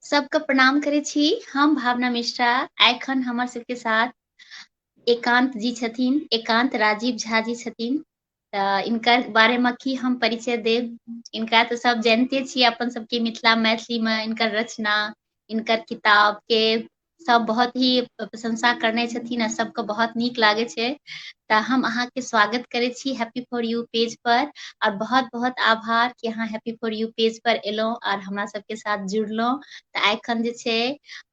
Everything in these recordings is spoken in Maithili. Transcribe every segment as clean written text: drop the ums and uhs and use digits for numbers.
सबके प्रणाम करै छी। हम भावना मिश्रा। एखन हमर सबके साथ एकांत जी छथिन, एकांत राजीव झा जी छथिन। तऽ इनकर बारेमे की हम परिचय देब। इनका तऽ सब जानिते छियै, अपन सबके मिथिला मैथिलीमे इनकर रचना, इनकर किताब के सब बहुत ही प्रशंसा करने छथिन आ सबके बहुत नीक लागे छै। तऽ हम अहाँके स्वागत करै छी हैप्पी फॉर यू पेज पर। और बहुत बहुत आभार कि अहाँ हैप्पी फॉर यू पेज पर एलहुँ और हमरा सबके साथ जुड़लहुँ। तऽ एखन जे छै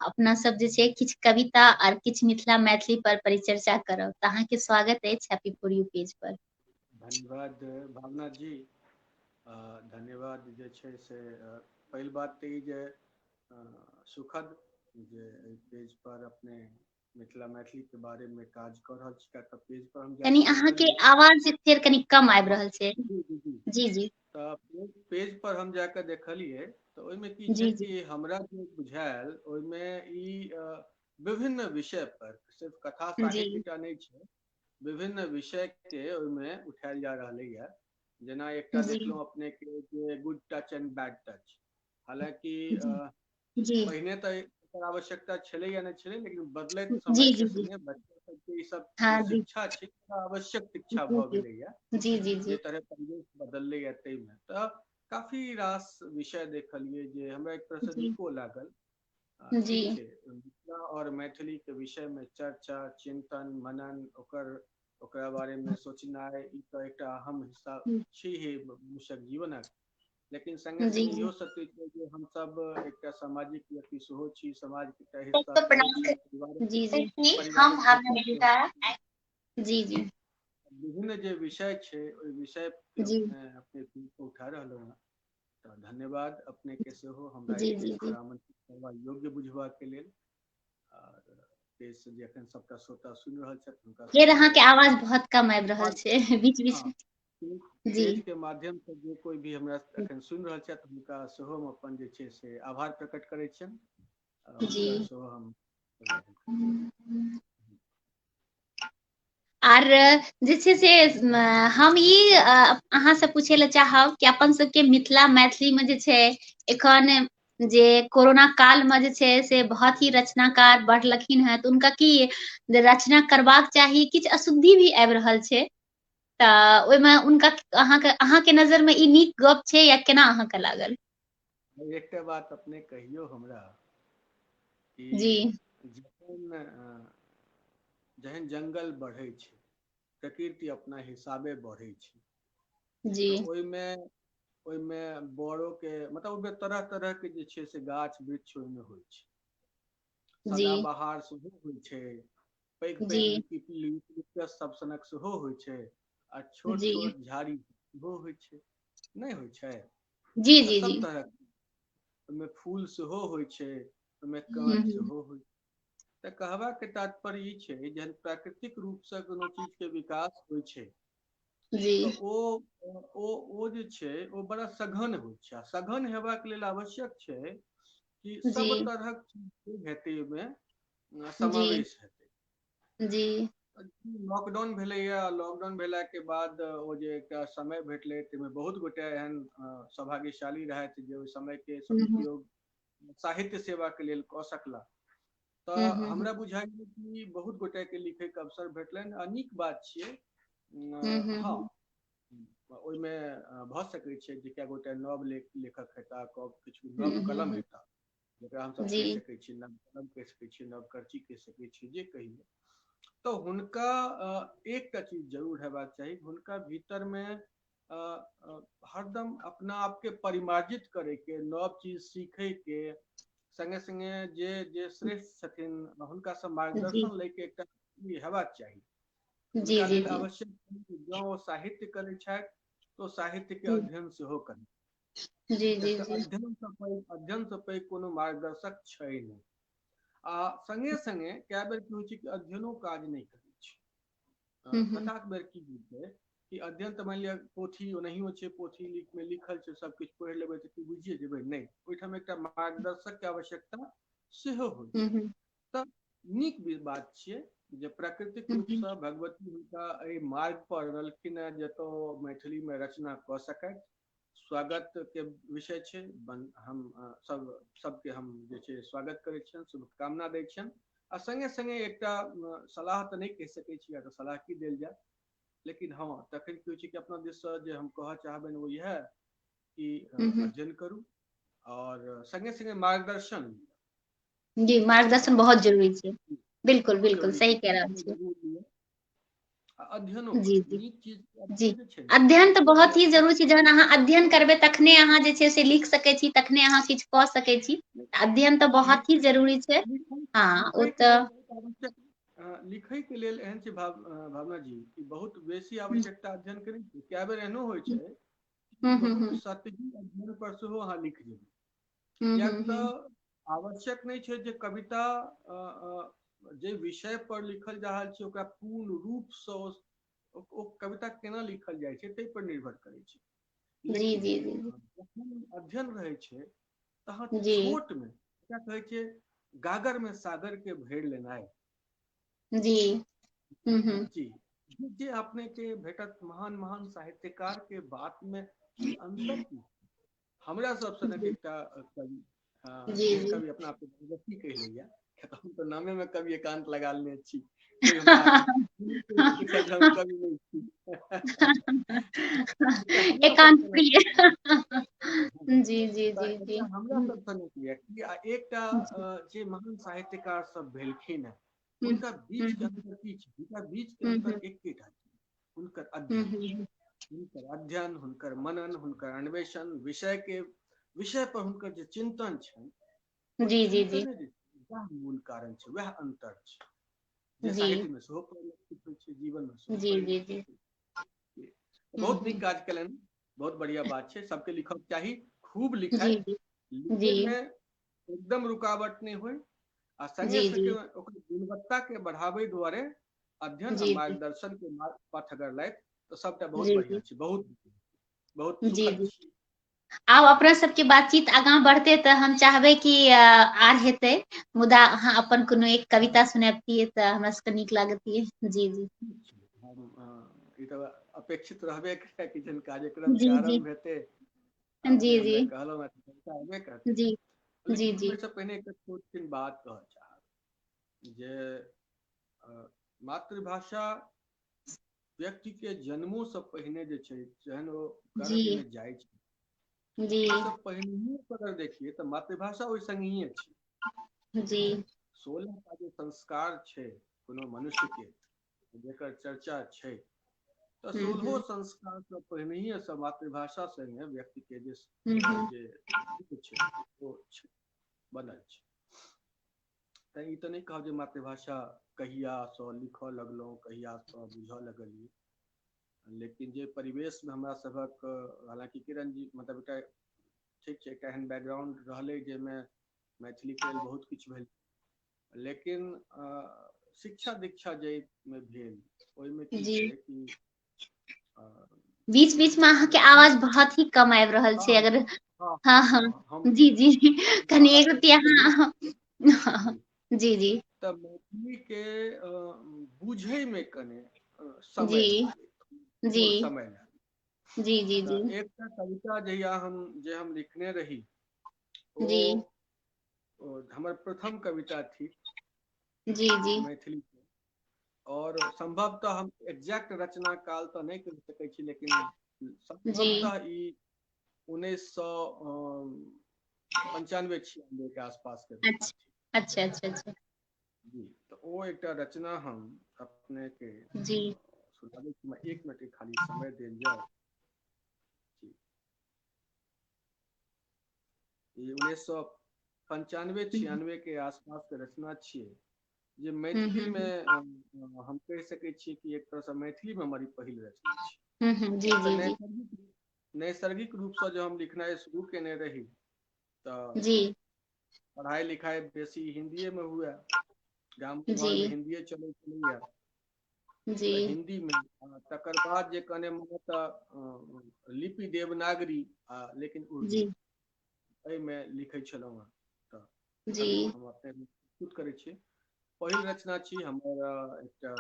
अपना सब जे छै किछु कविता और किछु मिथिला मैथिली पर परिचर्चा करब। तऽ अहाँके स्वागत अछि हैप्पी फॉर यू पेज पर। धन्यवाद भावना जी। धन्यवाद जे छै से पहिल बात तऽ ई जे सुखद जे एहि पेज पर अपने मिथिला मैथिली के बारे में काज कऽ रहल छी। किया तऽ पेज पर हम कनि जाके अहाँके देखलियै। आवाज फेर कनि कम आबि हाँ, रहल छै। जी जी जी। जी जी तऽ पेज पर हम जाके देखलियै तऽ ओहिमे की छै जी जी कि हमरा जे बुझायल ओहिमे ई विभिन्न विषय पर सिर्फ कथा जी साहित्य टा नहि छै, विभिन्न विषय के ओहिमे उठायल जा रहलैए। जेना एकटा जी देखलहुँ अपने के जे good touch and bad touch. हालांकि जी जी पहिने तऽ एकर आवश्यकता छलै या नहीं छलै, लेकिन बदलैत जी समय के जी जी संगे बच्चा सबके ई सब हाँ जे जी शिक्षा छै आवश्यक शिक्षा जी भऽ जी गेलैया। जी जी जे जी तरह परिवेश बदलैया ताहिमे तऽ काफी रास विषय देखलियै जे हमरा एक तरह से जी नीको लागल। जी ठीक छै, मिथिला और मैथिली के विषय में चर्चा, चिंतन, मनन, ओकरा बारे में सोचनाइ ई तऽ एकटा अहम हिस्सा छैहे मनुष्यक जीवनक। लेकिन संगे जी संगे जी इहो सत्य छै जे हमसब एकटा सामाजिक व्यक्ति सेहो छी, समाज के एकटा हिस्सा सबको सेहो प्रणाम छी, जी जी हम पारिवारिक भावना हिस्सा सेहो मिश्रा। छी। जी जी विभिन्न जे विषय छै ओहि विषय के जी अपने उठा रहलहुँ हैं। तऽ धन्यवाद अपने के सेहो हमरा एहि जी जी पेज पर जी आमंत्रित करबा योग्य बुझबाक के लेल। और पेज से जे अखन सबटा श्रोता सुनि रहल छथि हुनका फेर सबके अहाँके सेहो आवाज धन्यवाद। बहुत कम आबि रहल और छै बीच बीच हाँ, में। जी पेज के माध्यम से जे कोई भी हमरा अखन सुनि रहल छथि हुनका सेहो हम अपन जे छै से आभार प्रकट करैत छियनि। जी हुनकर सेहो हम अभिवादन करैत आर जे छै से हम ई अहाँसँ पूछय लए चाहब कि अपन सबके मिथिला मैथिलीमे जे छै एखन जे कोरोना काल में जे छै से बहुत ही रचनाकार बढ़लखिन हेँ, तऽ हुनका की रचना करबाक चाही, किछु अशुद्धि भी आबि रहल छै। तऽ ओहिमे हुनका अहाँके नजर में ई नीक गप छै या केना अहाँके लागल? एकटा बात अपने कहियौ हमरा कि जी जहन जंगल बढ़ै छै, प्रकृति अपना हिसाबे बढ़ै छै, जी तऽ ओहिमे बड़ो के मतलब ओहिमे तरह तरह के जे छै से गाछ वृक्ष ओहिमे होइ छै। जी सदाबहार सेहो होइ छै, पैघ पैघ जी यूकेलिप्टस सब सनक सेहो होइ छै, आ छोट जी छोट झाड़ी सेहो होइ छै, नहि होइ छै? जी तऽ जी जी सब तरहक ओहिमे फूल सेहो होइ छै, ओहिमे हम्म, काँट हम्म, सेहो होइ छै। तऽ कहबाक के तात्पर्य ई छै जहन प्राकृतिक रूप से कोनो चीज के विकास होइ छै जी तऽ ओ जे छै ओ बड़ा सघन होइ छै, आ सघन हेबाक लेल आवश्यक छै कि जी सब तरहक चीज हेतै ओहिमे जी समावेश हेतै। जी लॉकडाउन भेलैया, लॉकडाउन भेला के बाद ओ जे एकटा समय भेटलै ताहिमे बहुत गोटे एहन सौभाग्यशाली रहथि जे ओहि समय के हम्म, सदुपयोग साहित्य सेवा के लेल कऽ सकला। हम्म, तऽ हम्म, हमरा बुझाइये कि बहुत गोटे के लिखै के अवसर भेटलनि आ नीक बात छियै। हम्म, हाँ, ओहिमे भऽ सकैत छै जे कए गोटे नव लेखक हेताह, किछु नव कलम हम्म, हेताह, जकरा हमसभ जी कहि सकैत छी नव कलम कहि सकैत छी, नव कर्ची कहि सकैत छी, जे कहियौ। तऽ हुनका एकटा चीज जरूर हेबाक चाही, हुनका भीतरमे हरदम अपना आपके परिमार्जित करैके, नव चीज सीखैके संगे संगे जे जे श्रेष्ठ छथिन हुनकासँ जी मार्गदर्शन लैके एकटा हेबाक चाही। जी हुनका जी लेल जी आवश्यक जँ ओ साहित्य करैत छथि तऽ साहित्यके जी अध्ययन सेहो करी, जी किया जी तऽ जी अध्ययनसँ पैघ कोनो मार्गदर्शक छै नहि। आ संगे संगे कए बेर की होइ छै कि अध्ययनो काज नहि करै छै। हम्म, कथाक बेर की होइ छै कि अध्ययन तऽ मानि लिअ पोथी ओनाहियो छै, पोथी मे लिखल छै, सब किछु पढ़ि लेबै तऽ की बुझिए जेबै? नहि, ओहिठाम एकटा मार्गदर्शक के आवश्यकता सेहो होइ छै। हम्म, तऽ नीक बात छियै जे प्राकृतिक हम्म, रूपसँ भगवती हुनका एहि मार्ग पर रहलखिन हेँ जतय मैथिलीमे रचना कऽ सकथि, स्वागत के विषय छै। हम सबके हम जे छै स्वागत करै छियनि, शुभकामना दै छियनि। आ संगे संगे एकटा सलाह तऽ नहि कहि सकै छी, या तऽ सलाह की देल जाय, लेकिन हाँ तखन की होइ छै कि अपना दिससँ जे हम कहऽ चाहबनि वो इएह कि अध्ययन करू और संगे संगे मार्गदर्शन जी, मार्गदर्शन बहुत जरूरी छै। बिल्कुल बहुत बिल्कुल जरूरी सही छै, कह रहल छियै। जरूर लिअ। अध्ययनो जी करू, जी नीक चीज जी, अध्ययन जे छै अध्ययन तऽ ने बहुत ही जरूरी छै। जहन अहाँ अध्ययन करबै तखने अहाँ जे छै से लिख सकै छी, तखने अहाँ किछु कऽ सकै छी। अध्ययन तऽ बहुत ही जरूरी छै। हाँ ओ लिखैके तऽ लेल बहुत आवश्यक, लिखैके लेल एहन छै भावना जी कि बहुत बेसी हम्म आवश्यकता अध्ययन करै छै। कए बेर एहनो होइ छै कि हम्म बहुत हम्म सतही अध्ययन पर सेहो अहाँ लिख जेबै, हम्म किएक हम्म तऽ आवश्यक नहीं छै जे कविता जे विषय पर लिखल जा रहल छै ओकरा पूर्ण रूपसँ ओ कविता केना लिखल जाइ छै ताहि पर निर्भर करै छै। जी लेकिन जी जी जखन अध्ययन रहै छै तहाँ जी छोटमे क्या कहै छै, गागर में सागर के भरि लेनाइ। जी हम्म जी, जे अपने के भेटत महान महान साहित्यकार के बात में की अंतर की हमरा सब सनक जी एकटा कवि, जी जे जी कवि अपना आपके भगवती कहि लैया, हम तो नामे में कवि एकांत लगा लेने छी, कोई हमरा हम कवि नहीं छी। एकटा हमरा सब एकांत सनक प्रिय। जी जी जी जी एकटा हमरा सब सनक व्यक्ति आ एकटा जे महान साहित्यकार सब भेलखिन हैं, हुनका बीच के अंतर की छै? हुनका बीच के अंतर एकेटा छै, हुनकर अध्ययन। हुनकर अध्ययन, हुनकर मनन, हुनकर अन्वेषण, विषय पर हुनकर जे चिंतन छनि, ओ जी जी जी चिंतने जे वह मूल कारण छै, वह अंतर छै जे जी साहित्य में सेहो परिलक्षित होइ छै, जीवन में सेहो जी जी जी परिलक्षित होइ छै। बहुत नीक काज केलनि, बहुत बढ़िया बात छै, सबके लिखक चाही, खूब लिखै, जी जी लिखै जी में एकदम रुकावट नहीं होय, आ संगे जी संगे जी ओकर गुणवत्ता के बढ़ावे दुआरे अध्ययन आ जी जी मार्गदर्शन के पथ अगर लैत तो सबटा बहुत जी बढ़िया छै, बहुत बहुत जी सुखद जी छी। आब अपना सबके बातचीत आगाँ बढ़तै तऽ हम चाहबै कि आर हेतै, मुदा अहाँ अपन कोनो एक कविता सुनैबतियै तऽ हमरा सबके नीक लागतियै। जी जी ई तऽ अपेक्षित रहबे करै कि जहन कार्यक्रम के जी जी आरम्भ हेतै जी अपने जी हमरा कहलहुँ हैं तऽ हेबे करतै, जी जी लेकिन जी ओहिसँ पहिने एकटा छोट छिन बात कहऽ चाहब जे मातृभाषा व्यक्ति के जन्मों से पहिने जे छै, जहन ओ जी गर्भ में जाइ छै, जी ओहिसँ पहिनहिए अगर देखिए तऽ मातृभाषा ओहि संगहिये छै। जी 16 टा जे संस्कार छै कोनो मनुष्य के जेकर चर्चा छै, तऽ 16 संस्कार से पहिनहिए से मातृभाषा संगे व्यक्ति के जे छै ओ छै, बनल छै। तऽ ई तऽ नहि कहब जे मातृभाषा कहियासँ लिखऽ लगलहुँ, कहियासँ बुझऽ लगलियै, लेकिन जे परिवेश में हमरा सभक, हालांकि किरण जी मतलब एकटा ठीक छै एकटा एहन बैकग्राउंड रहलै जाहिमे मैथिलीके लेल बहुत किछु भेल, लेकिन शिक्षा दीक्षा जाहिमे भेल ओहिमे की जी छै कि बीच बीच में अहाँके मैथिली, आवाज बहुत ही कम आबि रहल हाँ छै, हाँ अगर हाँ हाँ हाँ हाँ हम जी जी कनि बाहर एक आबि रत्ती गेली अहाँ जी, जी जी तऽ मैथिली के बुझै में कने जी समय लागलै, जी थोड़ समय लागलै। जी जी जी तऽ एकटा कविता जहिया हम लिखने रही ओ, जी हमर प्रथम कविता थी जी जी मैथिली के, और संभवतः हम एग्जैक्ट रचना काल तऽ नहीं कहि सकै छी, लेकिन जी संभवतः ई 1995-96 के आसपास के अच्छा थी। अच्छा अच्छा अच्छा जी, तो वो एकटा रचना हम अपने के जी सुनाबै छी, एक मिनट खाली समय देल जाओ। जी, ये 1995-96 के आसपास के रचना छियै, जे मैथिली में हम कहि सकै छियै कि एक तरहसँ मैथिली में हमर ई पहिल रचना छी। जी किया तऽ जी जी नैसर्गिक रूपसँ जो हम लिखनाइ शुरू केने रही तऽ जी पढ़ाई लिखाई बेसी हिंदीए में हुए, गाम घर में जी हिंदीए चलै छलैया, जी तऽ हिंदी में, तकर बाद जे कने माने तऽ लिपि देवनागरी लेकिन उर्दू जी एहिमे लिखै छलहुँ हेँ, तऽ जी एखन हम अपने प्रस्तुत करै छी। पहिल रचना छी हमर, एकटा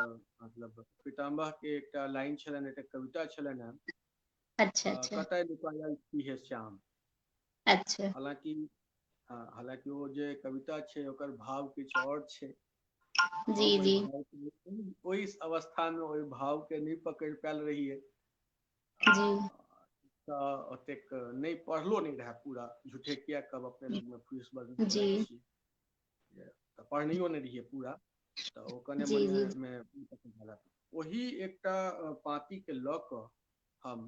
मतलब पितामह के एकटा लाइन छलनि, एकटा कविता छलनि हैं अच्छा अच्छा कतय नुकायल छिहे श्याम। अच्छा। हालांकि वो जे कविता छै ओकर भाव किछु और छै। जी हम ओहि जी भाव ओहि अवस्था में ओहि भाव के नहीं पकड़ पायल रहियै। जी तऽ ओतेक नहीं पढ़लो नहीं रहे पूरा, झूठे किया कब अपने लग में फूस बन जी करै छी, तऽ पढ़नियो नहीं रहियै पूरा, तऽ ओ कने जी मने जी में वही एकटा पाँति के लऽ कऽ हम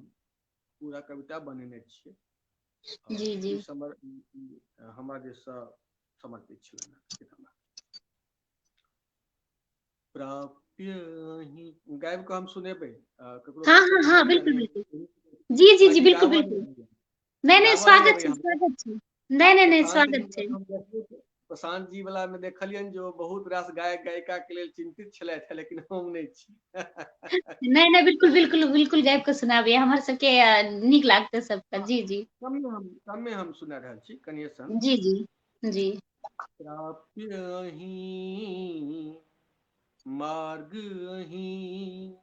पूरा कविता बनेने छियै। जी जी ई हमरा दिससँ समर्पित छलनि हमरा। प्राप्य अहीं गाबि कऽ हम सुनेबै, ककरो हाँ हाँ पसन्द हाँ, होइया बिल्कुल नहीं बिल्कुल। जी जी जी, हालांकि बिल्कुल गाबऽ बिल्कुल। नहीं अबैया, नहीं नहीं, गाबऽ नहीं स्वागत अबैया छै हमरा। स्वागत छै। नहीं नहीं नहीं, प्रशांत जी स्वागत छै। हम देखलियै, प्रशांत जी वाला में देखलियनि जे ओ बहुत रास गायक गायिका के लेल चिंतित छलथि, लेकिन हम नहीं छी। नहीं नहीं, बिल्कुल बिल्कुल बिल्कुल, गाबि कऽ सुनाबिए, हमर सबके नीक लागतै सबके। जी जी कमे हम सुना रहल छी, कनिये सन। जी जी जी। प्राप्य अहीं मार्ग अहीं,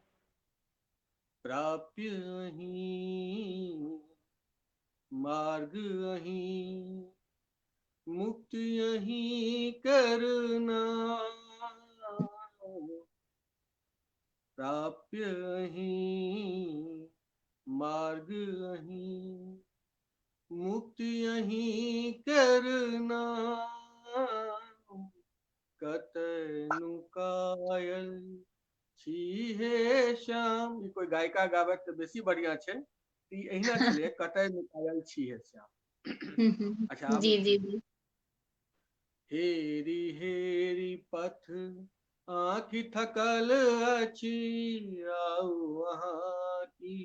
प्राप्य अहीं मार्ग अहीं, मुक्ति अहीं करना, प्राप्य अहीं मार्ग अहीं, मुक्ति अहीं करना, कतय नुकायल छी हे श्याम। ई कोई गायिका गाबत तऽ बेसी बढ़िया छै, ई अहिना छलै, कतय नुकायल छी हे श्याम। अच्छा आब जी जी जी हेरी हेरी पथ आँखि थकल अछि, आउ अहाँ की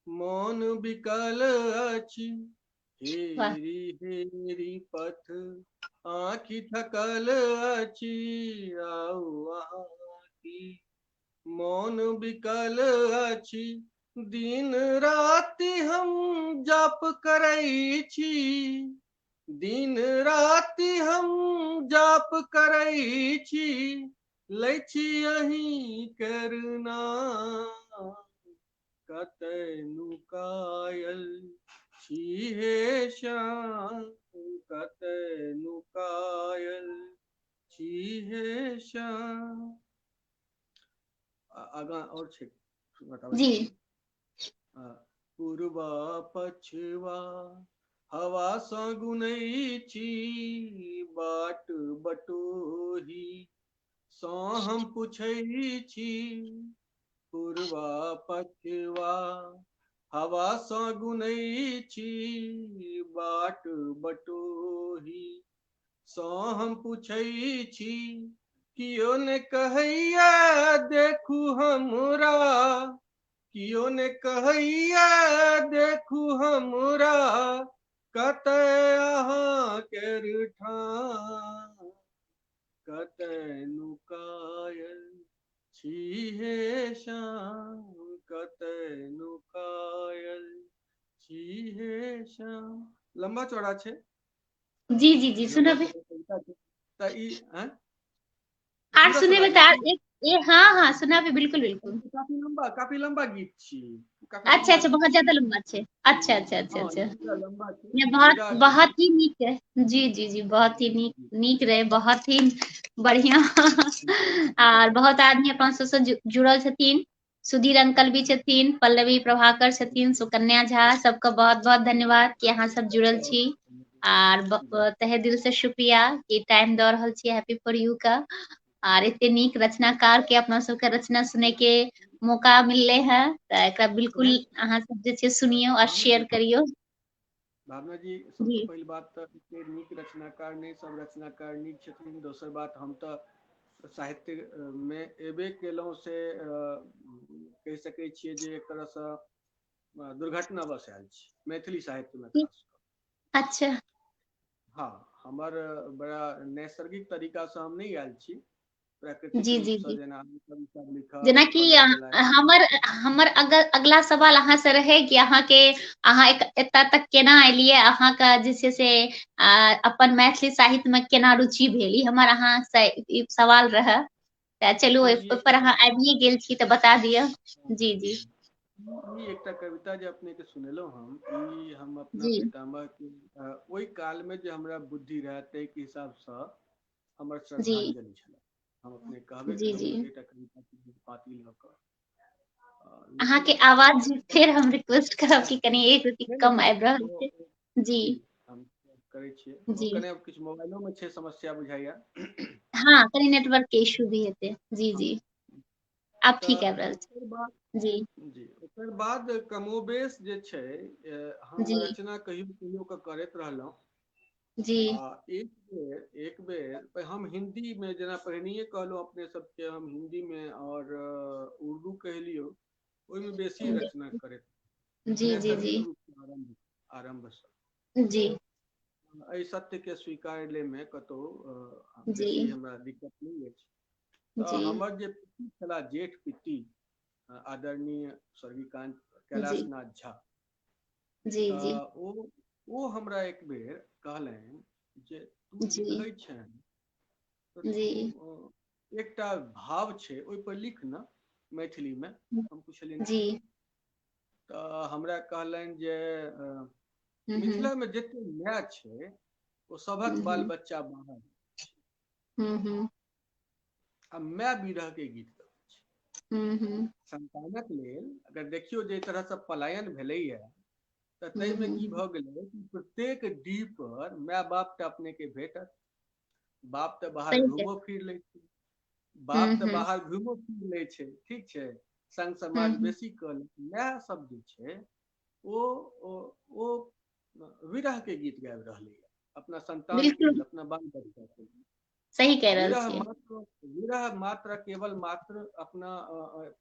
मोन बिकल अछि। वाह। हेरी हेरी पथ आँखि थकल अछि, आउ अहाँ की मोन बिकल अछि। दिन राति हम जप करै छी, दिन राति हम जाप करै छी, लै छी अहीं करना, कतय नुकायल छी हे श्याम, कतय नुकायल छी हे श्याम। आगाँ और छै, बताबै जी छी। पूर्वा पछवा हवा सँ गुनै छी, बाट बटोही सँ हम पूछै छी। पूर्वा पछवा हवा सँ गुनै छी, बाट बटोही सँ हम पूछै छी। कियो ने कहैया देखू हमरा, कियो ने कहैया देखू हमरा, कतय अहाँ केर ठाम, कतय नुकायल छी हे श्याम, कतय नुकायल छी हे श्याम। लंबा चौड़ा छै, जी जी जी, लंबा सुनबे। चौड़ा कविता छै, तऽ ई आर पूरा सुनेबे सुनाबी तऽ की? हाँ हाँ, सुनाबे, बिल्कुल बिल्कुल। काफी लंबा गीत छी, काफी अच्छा लंबा अच्छा, गीत बहुत छी। ज्यादा लंबा छै। अच्छा अच्छा अच्छा हाँ, अच्छा। ई पूरा लंबा छै, ये बहुत विदा छै बहुत गीत। ही नीक है। जी जी जी, बहुत ही नीक नीक रहे, बहुत ही बढ़िया। आर बहुत आदमी अपन सबसे जुड़ल छथिन। सुधीर अंकल भी छथिन, पल्लवी प्रभाकर छथिन, सुकन्या झा, सबके बहुत बहुत धन्यवाद कि अहाँ सब जुड़ल छी। आर तहे दिल से शुक्रिया कि टाइम दऽ रहल छी हैप्पी फॉर यू का। आर एते नीक रचनाकार के अपना सबके रचना सुने के मौका मिलले है, तऽ एकरा बिल्कुल अहाँ सब जे छै सुनियो और शेयर करियो। भावना जी, सबसँ जी पहिल बात तऽ एते नीक रचनाकार नहि, सब रचनाकार नीक छथिन। दोसर बात, हम तऽ साहित्य में एबे केलहुँ से कहि सकै छियै जे एक तरहसँ दुर्घटनावश आयल छी, मैथिली साहित्य में खास कऽ। अच्छा। हाँ, हमर बड़ा नैसर्गिक तरीकासँ हम नहीं आयल छी, प्राकृतिक जी जी रूपसँ, जी, जेना कविता लिखब, जेनाकि पल्लव देलथि। हमर हमर अगला सवाल अहाँ से रहे कि अहाँ एतऽ तक केना एलियै, अहाँके जे छै से अपन मैथिली साहित्य में केना रुचि भेल, ई हमर अहाँ से ई सवाल रहे। तऽ चलू, हाँ, ओहि पर अहाँ आबिये गेल छी तऽ बता दिअ। जी जी ई एकटा कविता जे अपने के सुनेलहुँ हम अपना जी पितामह के ओहि काल में जे हमरा बुद्धि रहै ताहि के हिसाब सँ हमर जी श्रद्धांजलि छलै। हम अपने कहबे जी केलहुँ जी। गोटेटा कविता के पाती लऽ कऽ। अहाँ के लेकिन आवाज फेर हम रिक्वेस्ट करब कि कनी एक रति नहि कम नहि आबि रहल ओ छै। जी जी हम करै छियै ओ जी। कने किछु मोबाइलो में छै समस्या बुझाइया। हाँ कनी नेटवर्क के इशू भी हेतै। जी जी आब ठीक आबि रहल ओकर बाद छै। जी जी ओकर बाद कमोबेश जे छै हम जी रचना कहियो कहियो के करैत रहलहुँ। जी आ एक बेर हम हिंदी में जेना पहिनैये कहलहुँ अपने सबके हम हिंदी में और उर्दू कहि लियौ ओहिमे बेसी रचना करैत जी जी जी नैसर्गिक रूप से आरंभ सँ। जी एहि सत्य के स्वीकार लै में कतहु जी बेसी हमरा दिक्कत नहि अछि। तऽ जी हमर जे पिति छलाह जेठ पिति आदरणीय स्वर्गीय कैलाश जी नाथ झा, जी जी तऽ ओ हमरा एक बेर कहलनि जे तू जी लिखै छें तऽ जी तू एकटा भाव छै ओहि पर लिख न मैथिली में। हम पुछलियनि जी की? तऽ हमरा कहलनि जे हम्म मिथिला में जते माय छै ओ सभक बाल हम्म बच्चा बाहर। हम्म आ माय विरह के गीत गबै छै। हम्म संतानक लेल अगर देखियौ जे तरह सँ पलायन भेलैया तऽ ताहिमे की हम्म भऽ गेलै कि प्रत्येक डीह पर माय बाप टा अपने के भेटत। बाप तऽ बाहर सही घूमो फिर लै छै। बाप तऽ हम्म बाहर घुमो फिर लै छै ठीक छै संग समाज हम्म बेसी कऽ लै छै। माय सब जे छै ओ विरह के गीत गाबि रहलैया अपना संतान के बिल्कुल लेल अपना बाल बच्चा के लेल। सही कह रहल छियै। विरह मात्र केवल मात्र अपना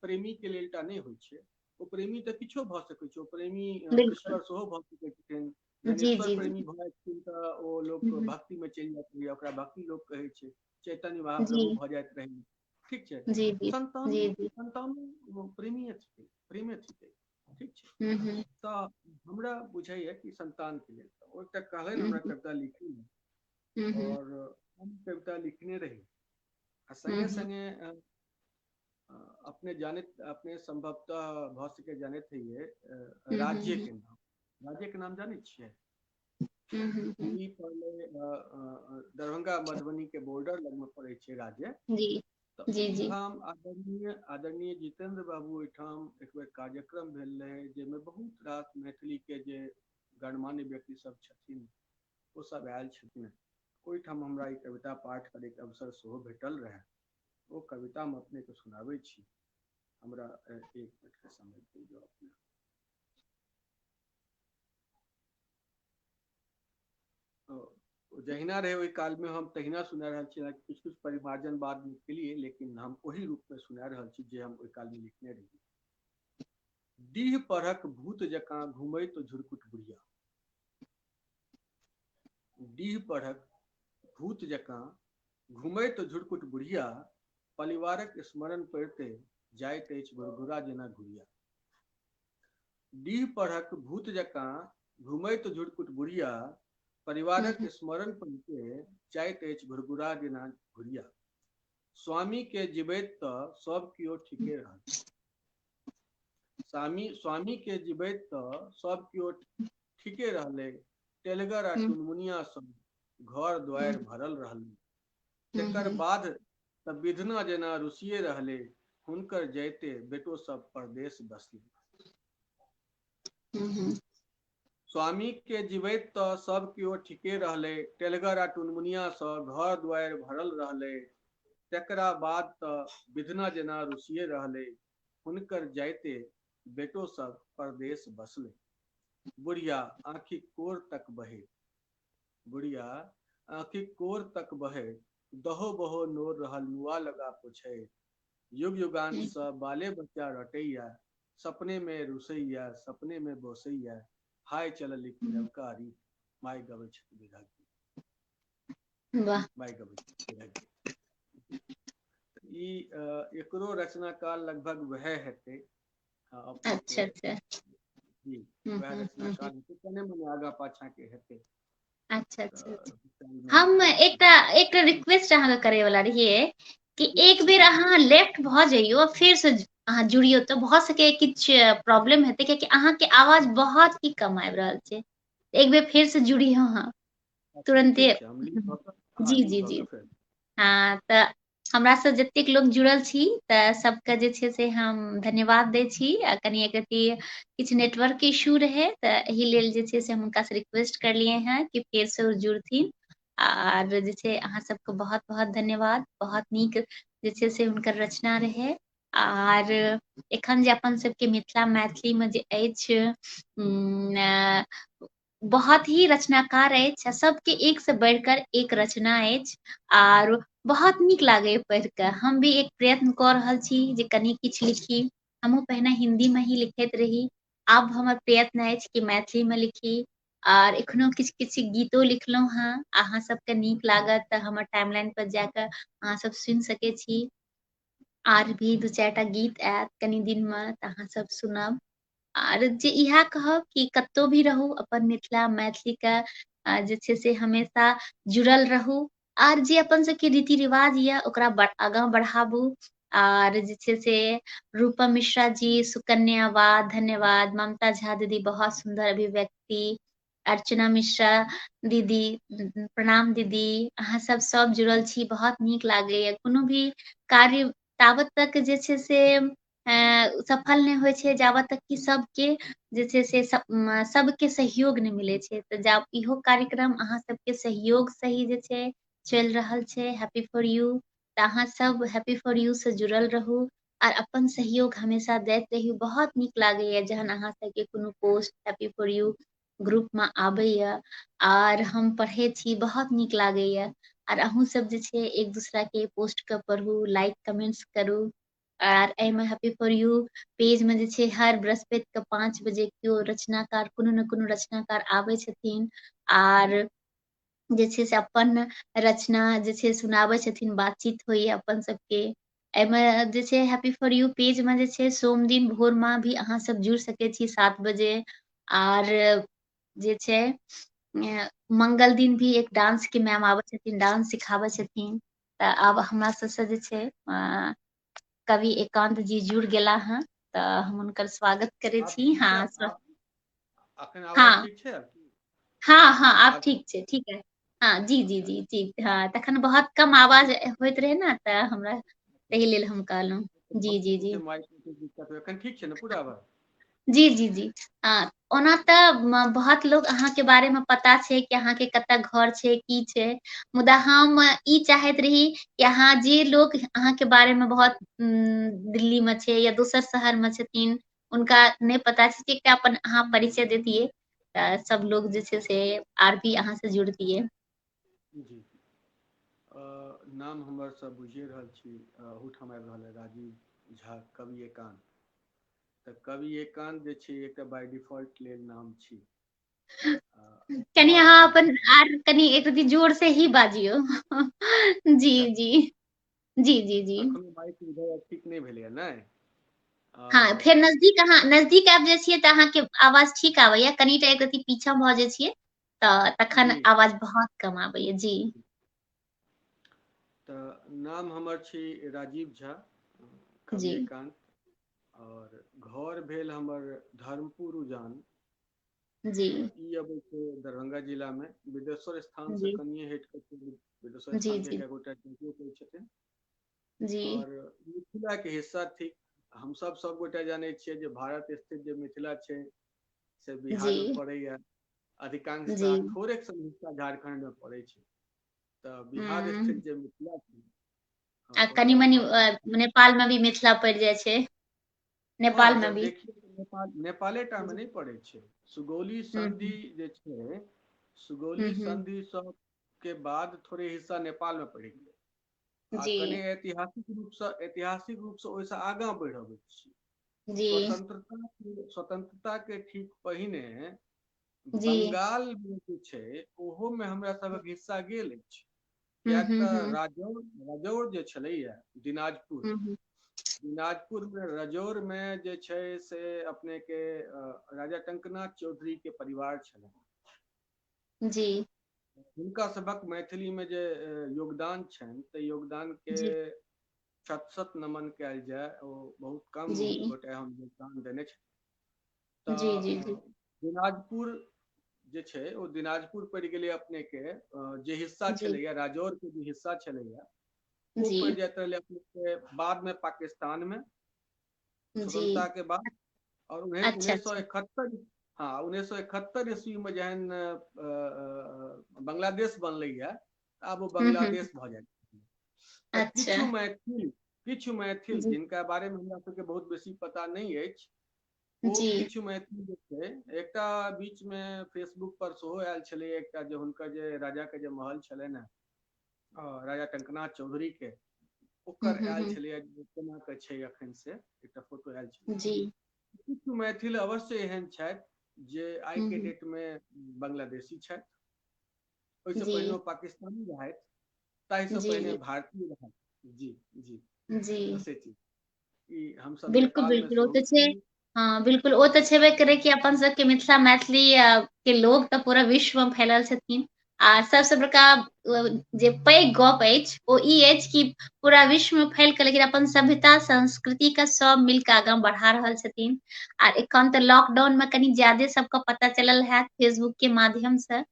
प्रेमी के लेल टा नहि होइ छै। ओ प्रेमी तऽ किछो भऽ सकैत छै ओ प्रेमी बिल्कुल ईश्वर सेहो भऽ सकैत छथिन। जी ज्ञानेश्वर जी जी प्रेमी भऽ जाइ छथिन तऽ ओ लोक हम्म भक्ति में चलि जाइत ओकरा भक्ति लोक कहै छै। चैतन्य महाप्रभु जी भऽ जाइत रहै ठीक छै। जी जी जी जी संतानो प्रेमीये थिकै प्रेमे थिकै ठीक छै। हम्म तऽ हमरा बुझाइया कि संतान के लेल ओ एकटा कहलनि हमरा कविता लिखी हम्म और हम कविता लिखने रही आ संगे हम्म संगे अपने संभवतः भऽ सके जानैत हेबै राज्य हम्म के नाम। राज्य के नाम जानै छियै? हम्म ई पड़लै दरभंगा मधुबनी के बॉर्डर लग में पड़ै छै राज्य। जी तऽ जी जी ओहिठाम आदरणीय जितेंद्र बाबू ओहिठाम एक बेर कार्यक्रम भेल रहै जाहिमे बहुत रास मैथिली के जे गणमान्य व्यक्ति सब छथिन ओ सब आयल छथिन। ओहिठाम हमरा ई कविता पाठ करैके अवसर सेहो भेटल रहए। ओ कविता हम अपनेके सुनाबै छी। हमरा एक मिनटके समय दिअ अपने। जहिना रहै ओहि कालमे हम तहिना सुना रहल छी किछु किछु परिमार्जन बादमे केलियै लेकिन हम ओहि रूपमे सुना रहल छी जे हम ओहि कालमे लिखने रही। डीह परहक भूत जकाँ घुमैत झुरकुट बुढ़िया। डीह पढ़क भूत जकाँ घुमैत झुरकुट बुढ़िया परिवारक स्मरण पड़िते जाइत अछि भुरभुरा जेना घुरिया। डीह पढ़क भूत जकाँ घुमैत झुरकुट बुढ़िया परिवारक हम्म स्मरण पड़िते जाइत अछि भुरभुरा जेना घुरिया। स्वामी के जीबैत तऽ सब किओ ठीके रहत। स्वामी के जीबैत तऽ सब किओ ठीके रहलै। तेलगर आ हम्म टुनमुनिया सब घर दुआरि भरल रहलै। तेकर हम्म बाद तऽ विधना जेना रुसिये रहलै हुनकर जयते बेटो सब परदेश बसलै। हम्म स्वामी के जीबैत तऽ सब किओ ठीके रहलै तेलगर आ टुनमुनिया सँ घर दुआरि भरल रहलै। तेकरा बाद तऽ विधना जेना रुसिये रहलै हुनकर जाइते बेटो सब परदेश बसलै। बुढ़िया आँखि कोर तक बहै बुढ़िया आँखिक कोर तक बहैत दहो बहो नोर रहल नुआ लगा पुछैत युग युगांतसँ बाले बच्चा रटैया सपने में रुसैया सपने में बोसैया हाय चलल की नवका रीत माय गबै छथि विरहक गीत। वाह माय गबै छथि विरहक गीत। ई एकरो रचना काल लगभग वएह हेतै। अपनेके अच्छा अच्छा जी वएह रचना काल हेतै कने मने आगाँ पाछाँ के हेतै। अच्छा अच्छा तऽ हम एकटा रिक्वेस्ट अहाँके करैवला रहियै कि एक बेर जी अहाँ लेफ्ट भऽ जइयौ फेर से अहाँ जुड़ियो तो भऽ सकैए किछ प्रॉब्लम हेतै कियाकि अहाँके आवाज बहुत ही कम आबि रहल छै। एक बेर फेर से जुड़ियौ अहाँ अच्छा तुरंते। ठीक छै, हम लीव भऽ कऽ, हाँ जी, लीव जी, भऽ जी। कऽ फेर। हाँ, तऽ हमरा से जतेक लोग जुड़ल छी तऽ सबके जे छै से हम धन्यवाद दै छी। कनी एक रत्ती किछु नेटवर्क इश्यू रहै तऽ एहि लेल जे छै से हम हुनका से रिक्वेस्ट करलियै हेँ कि फेर से ओ जुड़थिन। आर जे छै अहाँ सबके बहुत-बहुत धन्यवाद। बहुत नीक जे छै से हुनकर रचना रहै। आर एखन जे अपन सबके मिथिला मैथिलीमे जे अछि बहुत ही रचनाकार अछि आ सबके एक से बढ़िकर एक रचना अछि। आर बहुत नीक लागैए पढ़ि कऽ। हम भी एक प्रयत्न कऽ रहल छी जे कनी किछु लिखी। हमहूँ पहिने हिन्दीमे ही लिखैत रही, आब हमर प्रयत्न अछि कि मैथिलीमे लिखी। आर एखनो किछु-किछु गीतो लिखलहुँ हेँ, अहाँ सबके नीक लागत तऽ हमर टाइमलाइन पर जाकऽ अहाँ सब सुनि सकै छी। आर भी 2-4 टा गीत आयत कनी दिनमे तऽ अहाँ सब सुनब। आर जे इएह कहब कि कतहु भी रहू अपन मिथिला मैथिलीके जे छै से हमेशा जुड़ल रहू। आर जे अपन सबके रीति रिवाज यऽ ओकरा आगाँ बढ़ाबू। आर जे छै से रूपम मिश्रा जी, सुकन्या वाह धन्यवाद, ममता झा दीदी बहुत सुंदर अभिव्यक्ति, अर्चना मिश्रा दीदी प्रणाम दीदी, अहाँ सब जुड़ल छी बहुत नीक लागैए। कोनो भी कार्य ताबत तक जे छै से सफल नहि होइ छै जाबत तक कि सबके जे छै से सबके सहयोग नहि मिलै छै। तऽ जाब इहो कार्यक्रम अहाँ सबके सहयोग से ही जे छै चलि रहल छै हैप्पी फॉर यू। तऽ अहाँ सब हैप्पी फॉर यू से जुड़ल रहू आर अपन सहयोग हमेशा दैत रहियो। बहुत नीक लागैए जहन अहाँ सबके कोनो पोस्ट हैप्पी फॉर यू ग्रुपमे आबैए आर हम पढ़ै छी, बहुत नीक लागैए। आर अहूँ सब जे छै एक दूसरा के पोस्ट के पढ़ू, लाइक कमेंट्स करू। आर एहिमे हैप्पी फॉर यू पेज में जे छै हर बृहस्पति के 5 बजे केओ रचनाकार कोनो ने कोनो रचनाकार आबै छथिन आर जे छै से अपन रचना जे छै सुनाबै छथिन, बातचीत होइए अपन सबके। एहिमे जे छै हैप्पी फॉर यू पेज में जे छै सोम दिन भोरमे भी अहाँ सब जुड़ि सकै छी 7 बजे। आर जे छै मंगल दिन भी एक डांस के मैम आबै छथिन, डांस सिखाबै छथिन। तऽ आब हमरा सबसँ जे छै कवि एकांत जी जुड़ गेला हँ तऽ हम हुनकर स्वागत करै आब छी। ठीक छै, हाँ अखन आवाज हाँ ठीक छै? हाँ हाँ आब आब ठीक छै, ठीक है। हाँ जी जी जी जी हाँ, तखन बहुत कम आवाज होइत रहे ने तऽ हमरा ताहि लेल हम कहलहुँ। जी जी जी माइक के दिक्कत है, एखन ठीक छै ने पूरा आवाज? जी जी जी ओना तऽ बहुत लोग अहाँके बारेमे पता छै कि अहाँके कतऽ घर छै की छै। मुदा हम ई चाहैत रही कि अहाँ जे लोग अहाँके बारेमे बहुत दिल्ली में छै या दोसर शहर में छथिन हुनका नहि पता छै, एकटा अपन अहाँ परिचय दैतियै तऽ सब लोग जे छै से आर भी अहाँ से जुड़तियै। जी नाम हमर सब बुझिए रहल छी, अहूठाम आबि रहल है राजीव झा कवि एकांत। तऽ कवि एकांत जे छै एकटा बाय डिफॉल्ट लेल नाम छी। कनी आओर अहाँ की अपन छै? आर कनी एक रती जोर से ही बाजियौ। जी अच्छा जी जी जी जी अखनो माइक बुझाइया ठीक नहि भेलैया ने? हाँ फेर नजदीक अहाँ नजदीक आबि जाइ छियै तऽ अहाँके आवाज ठीक आबैया, कनिटा एक रती पीछा भऽ जाइ छियै तऽ तखन जी आवाज बहुत कम आबैया। जी तऽ नाम हमर छी राजीव झा जी कवि एकांत, और घर भेल हमर धर्मपुर उजान। जी ई अबै छै दरभंगा जिला में, बिदेश्वर स्थान से जी कनिये हट के बिदेश्वर जी स्थान के जी कए गोटा कहै छथिन। जी और मिथिला के हिस्सा थिक। हम सब गोटा जानै छियै जे भारत स्थित जे मिथिला छै से जी बिहार में पड़ैया, जी अधिकांशतः थोड़ेक सन हिस्सा झारखंड में पड़ै छै। तऽ बिहार हम्म स्थित जे मिथिला छै आ कनि ओतय मनि घर। नेपाल में भी मिथिला पड़ि जाइ छै। हाँ नेपाल में जब भी देखिए नेपाले टा में जी नहि पड़ै छै, सुगौली संधि हम्म जे छै सुगौली हम्म संधि सब के बाद थोड़े हिस्सा नेपाल में पड़ि गेलै। आ जी कने ऐतिहासिक रूपसँ ओहिसँ आगाँ बढ़ि अबै छी। जी स्वतंत्रता के ठीक पहिने जी बंगाल जे छै ओहो में हमरा सभक हिस्सा गेल अछि। कियाक तऽ हम्म राजौर जे छलैया दिनाजपुर, हम्म दिनाजपुर में रजौर में जे छै से अपने के राजा टंकनाथ चौधरी के परिवार छलनि। जी हुनका सभक मैथिली में जे योगदान छनि तऽ योगदान के जी शत नमन कयल जाय। ओ बहुत कम जी गोटे हम योगदान देने छै। जी जी जी दिनाजपुर जे छै ओ दिनाजपुर पड़ि गेलै अपने के जे हिस्सा जी छलैया राजौर के जे हिस्सा छलैया ओ जी पड़ि जाइत रहलै अपने के बाद में पाकिस्तान में जी स्वतंत्रता के बाद। और अच्छा उन्नीस सौ अच्छा इकहत्तर हाँ 1971 ईस्वी में जहन बांग्लादेश बनलै है आब वो बांग्लादेश भ जाय। तऽ अच्छा किछु मैथिल जी जिनका बारे में हमरा सबके बहुत बेसी पता नहीं अछि ओ जी किछु मैथिल जे छै एकटा बीच में फेसबुक पर सेहो आयल छलै एकटा जे हुनकर जे राजा के जे महल छलै ने राजा टंकनाथ चौधरी के ओकर आयल छलै केना के छै अखन से एकटा फोटो आयल छलै। जी किछु मैथिल अवश्य एहन छथि जे आइ के डेट में बांग्लादेशी छथि। ओहिसँ जी पहिने ओ पाकिस्तानी रहथि ताहिसँ जी पहिने जी भारतीय रहथि। जी जी जी से चीज ई हमसब बिल्कुल नेपाल में बिल्कुल ओ सेहो तऽ छै। हाँ बिल्कुल ओ तऽ छेबे करे कि अपन सबके मिथिला मैथिली के लोग तऽ पूरा विश्व में फैलल छथिन। आ सबसे बड़का जे पैघ गप अछि ओ ई अछि कि पूरा विश्व में फैल के लेकिन अपन सभ्यता संस्कृति के सब मिलके आगाँ बढ़ा रहल छथिन। आ एखन तऽ लॉकडाउन में कनी ज्यादे सबके पता चलल हैत फेसबुक के माध्यम से।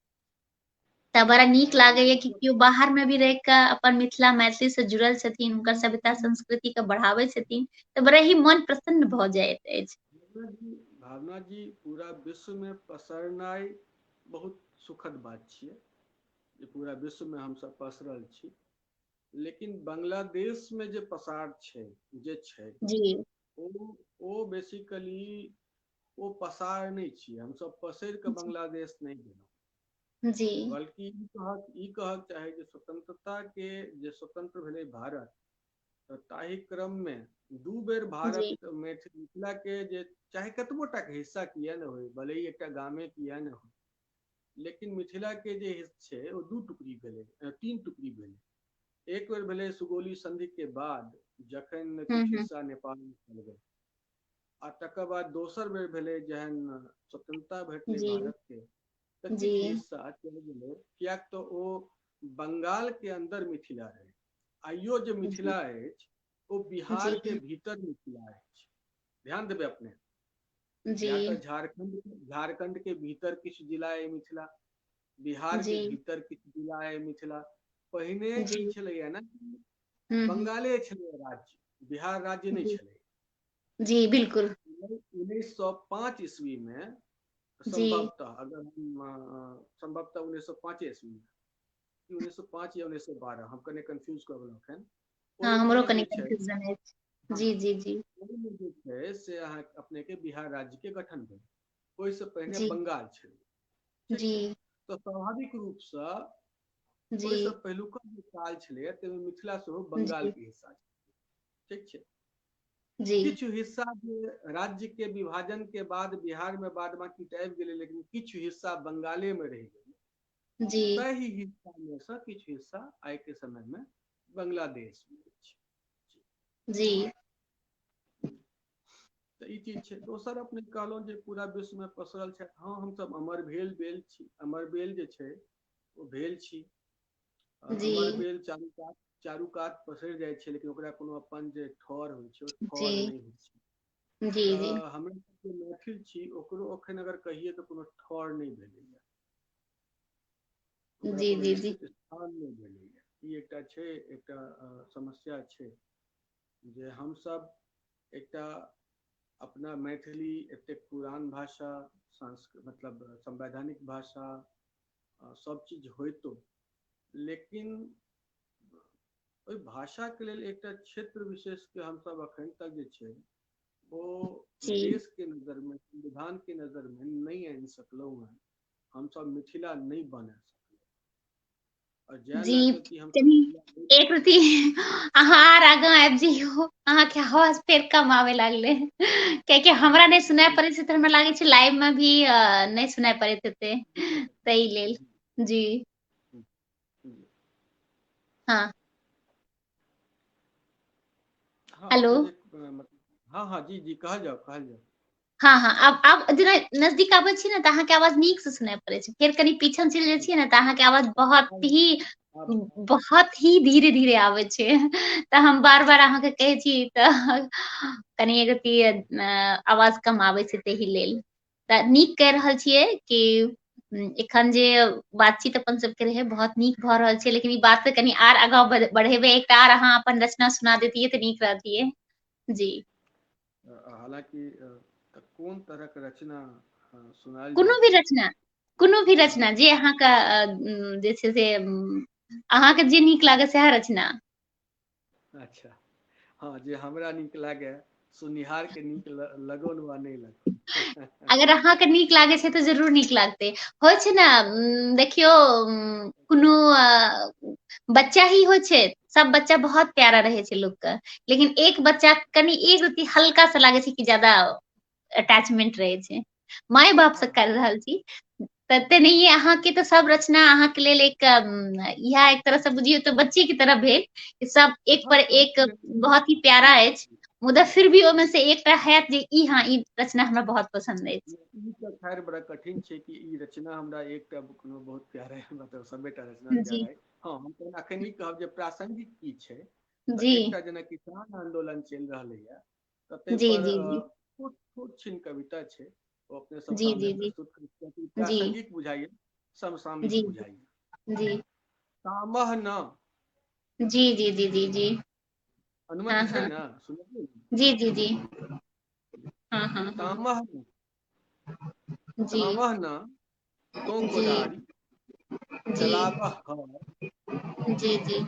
तऽ बड़ा नीक लागैया कि केओ बाहर में भी रहि कऽ अपन मिथिला मैथिली से जुड़ल छथिन हुनकर सभ्यता संस्कृति के बढ़ाबै छथिन तऽ बड़ा ही मन प्रसन्न भऽ जाइत अछि। भावना जी पूरा विश्व में पसरनाइ बहुत सुखद बात छियै जे पूरा विश्व में हमसब पसरल छी। लेकिन बांग्लादेश में जे पसार छै जे छै जी ओ बेसिकली ओ पसार नहि छियै हमसब पसैर कऽ बांग्लादेश नहि गेलहुँ। जी बल्कि ई कहक चाही जे स्वतंत्रता के जे स्वतंत्र भेलै भारत तऽ ताहि क्रम में दू बेर भारत जी मिथिला के जे चाहे कतबो टा के हिस्सा किया ने होय भले ही एकटा गामे किया ने होय लेकिन मिथिला के जे हिस्स छै ओ दू टुकड़ी भेलै तीन टुकड़ी भेलै। एक बेर भेलै सुगौली संधि के बाद जखन किछु हम्म हिस्सा नेपाल में चल गेल आ तकर बाद दोसर बेर भेलै जहन स्वतंत्रता भेटलै जी भारत के तऽ जी किछु हिस्सा चलि गेलै कियाक तऽ ओ बंगाल के अन्दर मिथिला रहै। आइयो जे जी मिथिला अछि ओ बिहार जी के भीतर मिथिला अछि ध्यान देबै अपने। जी या तऽ झारखंड के भीतर किछु जिला अइ मिथिला बिहार के जी भीतर किछु जिला अइ मिथिला पहिने जी की छलैया ने हम्म बंगाले छलै राज्य बिहार राज्य नहि जी छलै। जी बिल्कुल 1905 ईस्वी में जी संभवतः अगर संभवतः 1905 ईस्वी में 1905 या 1912 हम कने कंफ्यूज कऽ गेलहुँ एखन हाँ हमरो ओहिमे कनि जे छै कन्फ्यूजन अछि हाँ जी जी जी ओहिमे जे छै से अहाँ अपने के बिहार राज्य के गठन भेल ओहिसँ पहिने जी बंगाल छलै ठीक जी छै। तऽ स्वाभाविक रूपसँ जी ओहिसँ पहिलुका जे काल छलैया ताहिमे मिथिला सेहो बंगाल जी के हिस्सा छै ठीक छै। जी किछु हिस्सा जे राज्य के विभाजन के बाद बिहार में बाद बाकी तऽ आबि गेलै लेकिन किछु हिस्सा बंगाले में रहि गेलै जी ताहि हिस्सा में सँ किछु हिस्सा आइ के समय में बांग्लादेश में अछि। जी तऽ ई चीज छै दोसर अपने कहलहुँ जे पूरा विश्व में पसरल छै हाँ हमसब अमर भेल छी अमर भेल जे छै ओ भेल छी जी अमर भेल चारू कात पसरि जाइ छै लेकिन ओकरा कोनो अपन जे ठौर होइ छै ओ जी ठौर नहि होइ छै। जी जी तऽ हमे जे मैथिल छी ओकरो एखन अगर कहियै तऽ कोनो ठौर नहि भेलैया ओकरा जी कोनो जी जी निश्चित स्थान नहि भेलैया ई एकटा छै एकटा समस्या छै जे हमसब एकटा अपना मैथिली एतेक पुरान भाषा मतलब संवैधानिक भाषा सब चीज होइतो लेकिन ओहि भाषाके लेल एकटा क्षेत्र विशेषके हमसब एखन तक जे छै ओ जी देश के नजर में संविधान के नजर में नहि आनि सकलहुं हेँ हमसब मिथिला नहि बना और जै जी लए कऽ कि हमसब कनी मिथिला नहि एक रती अहाँ आर आगाँ आबि जइयो अहाँके आवाज फेर कम आवे लागले कियाकि हमरा नहि सुनाय पड़ै छै तऽ हमरा लागै छै लाइव मे भी नहि सुनाय पड़ैत हेतै ताहि लेल जी हाँ हाँ हेलो तऽ जे हाँ हाँ जी जी कहल जाउ कहल जाउ हाँ हाँ आब जेना नजदीक आबै छी ने तऽ अहाँके आवाज नीक से सुनाय पड़ै छै फेर कनि पीछन चलि जाइ छियै ने तऽ अहाँके आवाज बहुत ही बहुत ही धीरे धीरे आवे छे। तो हम बार बार अहाँ के कहे छी तो कनी रति आवाज कम आवे छै तही लेल। तऽ नीक कह रहल छियै कि एखन जे बातचीत अपन सबके रहे बहुत नीक भऽ रहल छै, लेकिन ई बात पे कनी आर आगाँ बढ़ेबै, एकटा आर अहाँ अपन रचना सुना देतियै तऽ नीक रहतियै जी। हालांकि कोन तरह के रचना सुनायल कोनो जाय भी छै? रचना, कोनो भी रचना जे अहाँके जे छै से अहाँके जे नीक लागे सएह रचना। अच्छा, हाँ, जे हमरा नीक लागे, सुनिहार के नीक लगौन वा नहीं लगौन। अगर अहाँके नीक लागे छै तऽ जरूर नीक लागतै। होइ छै ने, देखियौ कोनो बच्चा ही होइ छै, सब बच्चा बहुत प्यारा रहे छै लोकके, लेकिन एक बच्चा कनि एक रति हल्का सा लागे छै कि ज्यादा अटैचमेंट रहे छै। माय बाप से हाँ, कर रहल छी तते नहीं, अहाँके तऽ सब रचना अहाँके लेल एक इएह एक तरह से बुझियौ तऽ बच्चे की तरह भेल, कि सब एक हाँ, पर एक बहुत ही प्यारा अछि। मुदा फिर भी ओहिमे से एकटा हैत जे ई हाँ ई रचना हमरा बहुत पसंद अछि। ई तऽ खैर बड़ा कठिन छै कि ई रचना हमरा एकटा कोनो बहुत प्यारा है, मतलब सभेटा रचना जी प्यारा है। हाँ, हम तऽ अखन ई कहब जे प्रासंगिक की छै, तऽ जी एकटा जेना किसान आंदोलन चलि रहलैए, तऽ ताहि जी पर जी जी छोट छोट छिन कविता छै, ओ अपने सब जी सामने जी जी प्रस्तुत करैत छी। जी प्रासंगिक बुझाइए, समसामयिक जी बुझाइए। जी तामह न, जी जी जी जी जी हाँ अनुमति छै हाँ ने सुनबियौ? जी जी जी हाँ हाँ हाँ तामह न, जी तामह न, तो जी कोदारि जी चलाबह हर। जी जी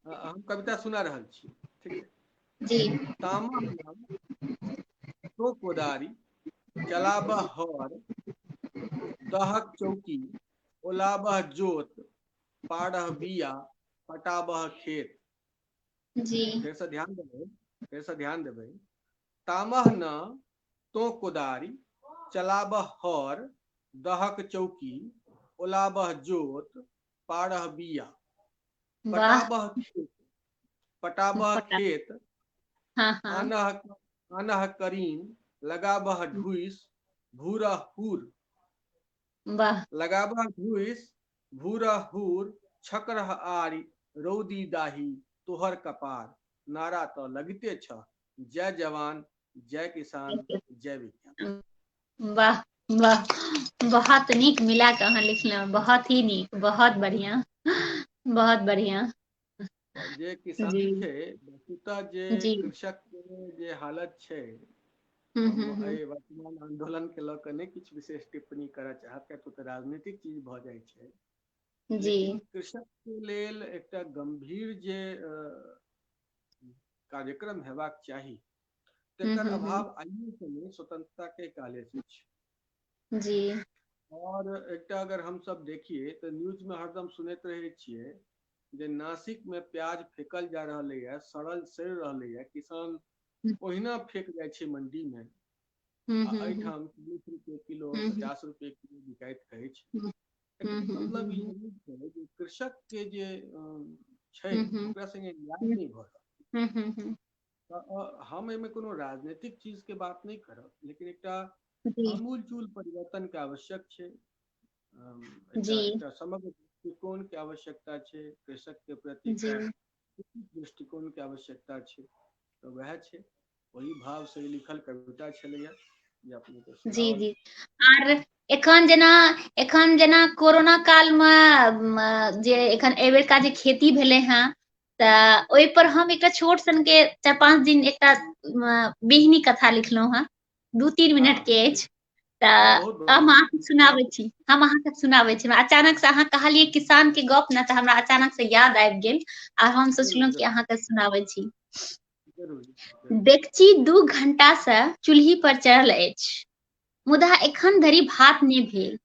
हम कविता सुना रहल छी, ठीक है। जी तामह न, तो कोदारि चलाबह हर, दहक चौकी ओलाबह जोत, पाड़ह बिया पटाबह खेत। जी फेर से ध्यान देबै। तामह न, तो कोदारि चलाबह हर, दहक चौकी ओलाबह जोत, पाड़ह बिया वाह पटाबह पता खेत। हाँ हाँ आनह आनह करीन लगाबह ढुइस भूरह हूर। वाह लगाबह ढुइस भूरह हूर, छकरह आरि रौदी दाही तोहर कपार। नारा तऽ लगिते छ, जय जवान जय किसान जय विज्ञान। वाह वाह, बहुत नीक मिला कऽ अहाँ लिखलहुँ, बहुत ही नीक, बहुत बढ़िया, बहुत बढ़िया। जे जी किसान छै, वस्तुतः जे जी कृषक के जे हालत छै, हम हम्म। एहि वर्तमान आंदोलन के लऽ कऽ नहि किछु विशेष टिप्पणी करय चाहब, किया तऽ राजनीतिक चीज भऽ जाइ छै। जी लेकिन कृषक के लेल एकटा गंभीर जे कार्यक्रम हेबाक चाही, तेकर हम्म। अभाव आइयो से नहीं, स्वतंत्रता के काले से छै। जी और एकटा अगर हम सब देखिए तऽ न्यूज में हरदम सुनैत रहे छियै जे नासिक में प्याज फेकल जा रहले है, सड़ि रहले है, किसान ओहिना फेक जाइ छै मंडी में, आ हम्म। एहिठाम 20 रुपए किलो हम्म 50 रुपए किलो बिकाइत कहै छै। हम्म एकर मतलब ई हम्म नहीं छै जे कृषक के जे छै हम्म ओकरा संगे न्याय नहीं भऽ रहल। हम्म। हम एहिमे कोनो राजनीतिक चीज के बात नहीं करब, लेकिन एकटा जी आमूल चूल परिवर्तन के आवश्यक छै। जी एकटा समग्र दृष्टिकोण के आवश्यकता छै, कृषक के प्रति जी एकटा दृष्टिकोण के आवश्यकता छै। तऽ वएह छै, वही भाव से लिखल कविता छलैया जे अपने के जी सुनावल। जी आर एखन जेना कोरोना काल मे जे एखन एहिबेरका जे खेती भेलै हेँ, तऽ ओहिपर हम एकटा छोट सनके 4-5 दिन एकटा बिहनी कथा लिखलहुँ हेँ, 2-3 मिनट हाँ, के अछि। तऽ बहुत हम बढ़िया। अहाँके सुनाबै छी, हम अहाँके सुनाबै छी। अचानक से अहाँ कहलियै किसान के गप ने, तऽ हमरा अचानक से याद आबि गेल, आ हम सोचलहुँ कि जरूर अहाँके सुनाबै छी। जरूर जरूर। डेगची 2 घंटा से चूल्ही पर चढ़ल अछि, मुदा एखन धरि भात नहि भेल।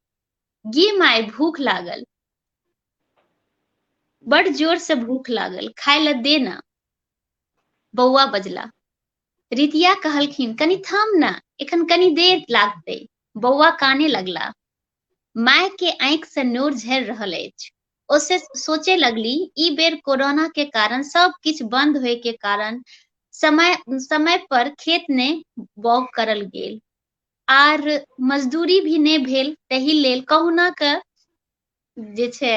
गे माय भूख लागल, बड़ जोर से भूख लागल, खाय ले दे न। बौआ बजला। रितिया कहलखिन कनि थाम न, एखन कनि देर लागतै। बौआ काने लगला। माय के आंखि से नोर झड़ि रहल अछि। ओ से सोचे लगली ई बेर कोरोना के कारण सब किछु बंद होय के कारण समय समय पर खेत ने बौग करल गेल, आर मजदूरी भी नहि भेल, ताहि लेल कहुना के जे छै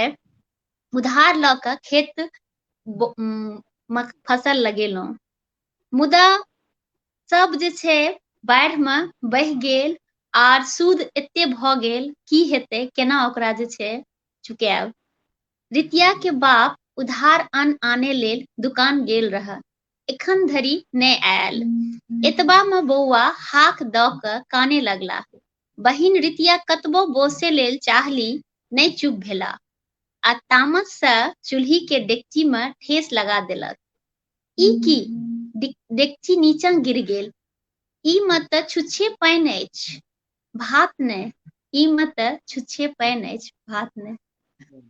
उधार लऽ कऽ खेत फसल लगेलहुँ, मुदा सब जे छै बाढ़ि में बहि गेल आर सूद एते भऽ गेल, की हेतै, केना ओकरा जे छै चुकाएब। रितिया के बाप उधार अन्न आने लेल दुकान गेल रहऽ, एखन धरि नहि आयल। एतबा में बौआ हाक दऽ कऽ काने लगला। बहिन रितिया कतबो बोसे लेल चाहली, नहि चुप भेला आ तामस सँ चूल्ही के डेकची में ठेस लगा देलक। ई की? डेकची नीचाँ गिर गेल। ई में तऽ छुच्छे पानि अछि, भात नहि। ई में तऽ छुच्छे पानि अछि, भात नहि।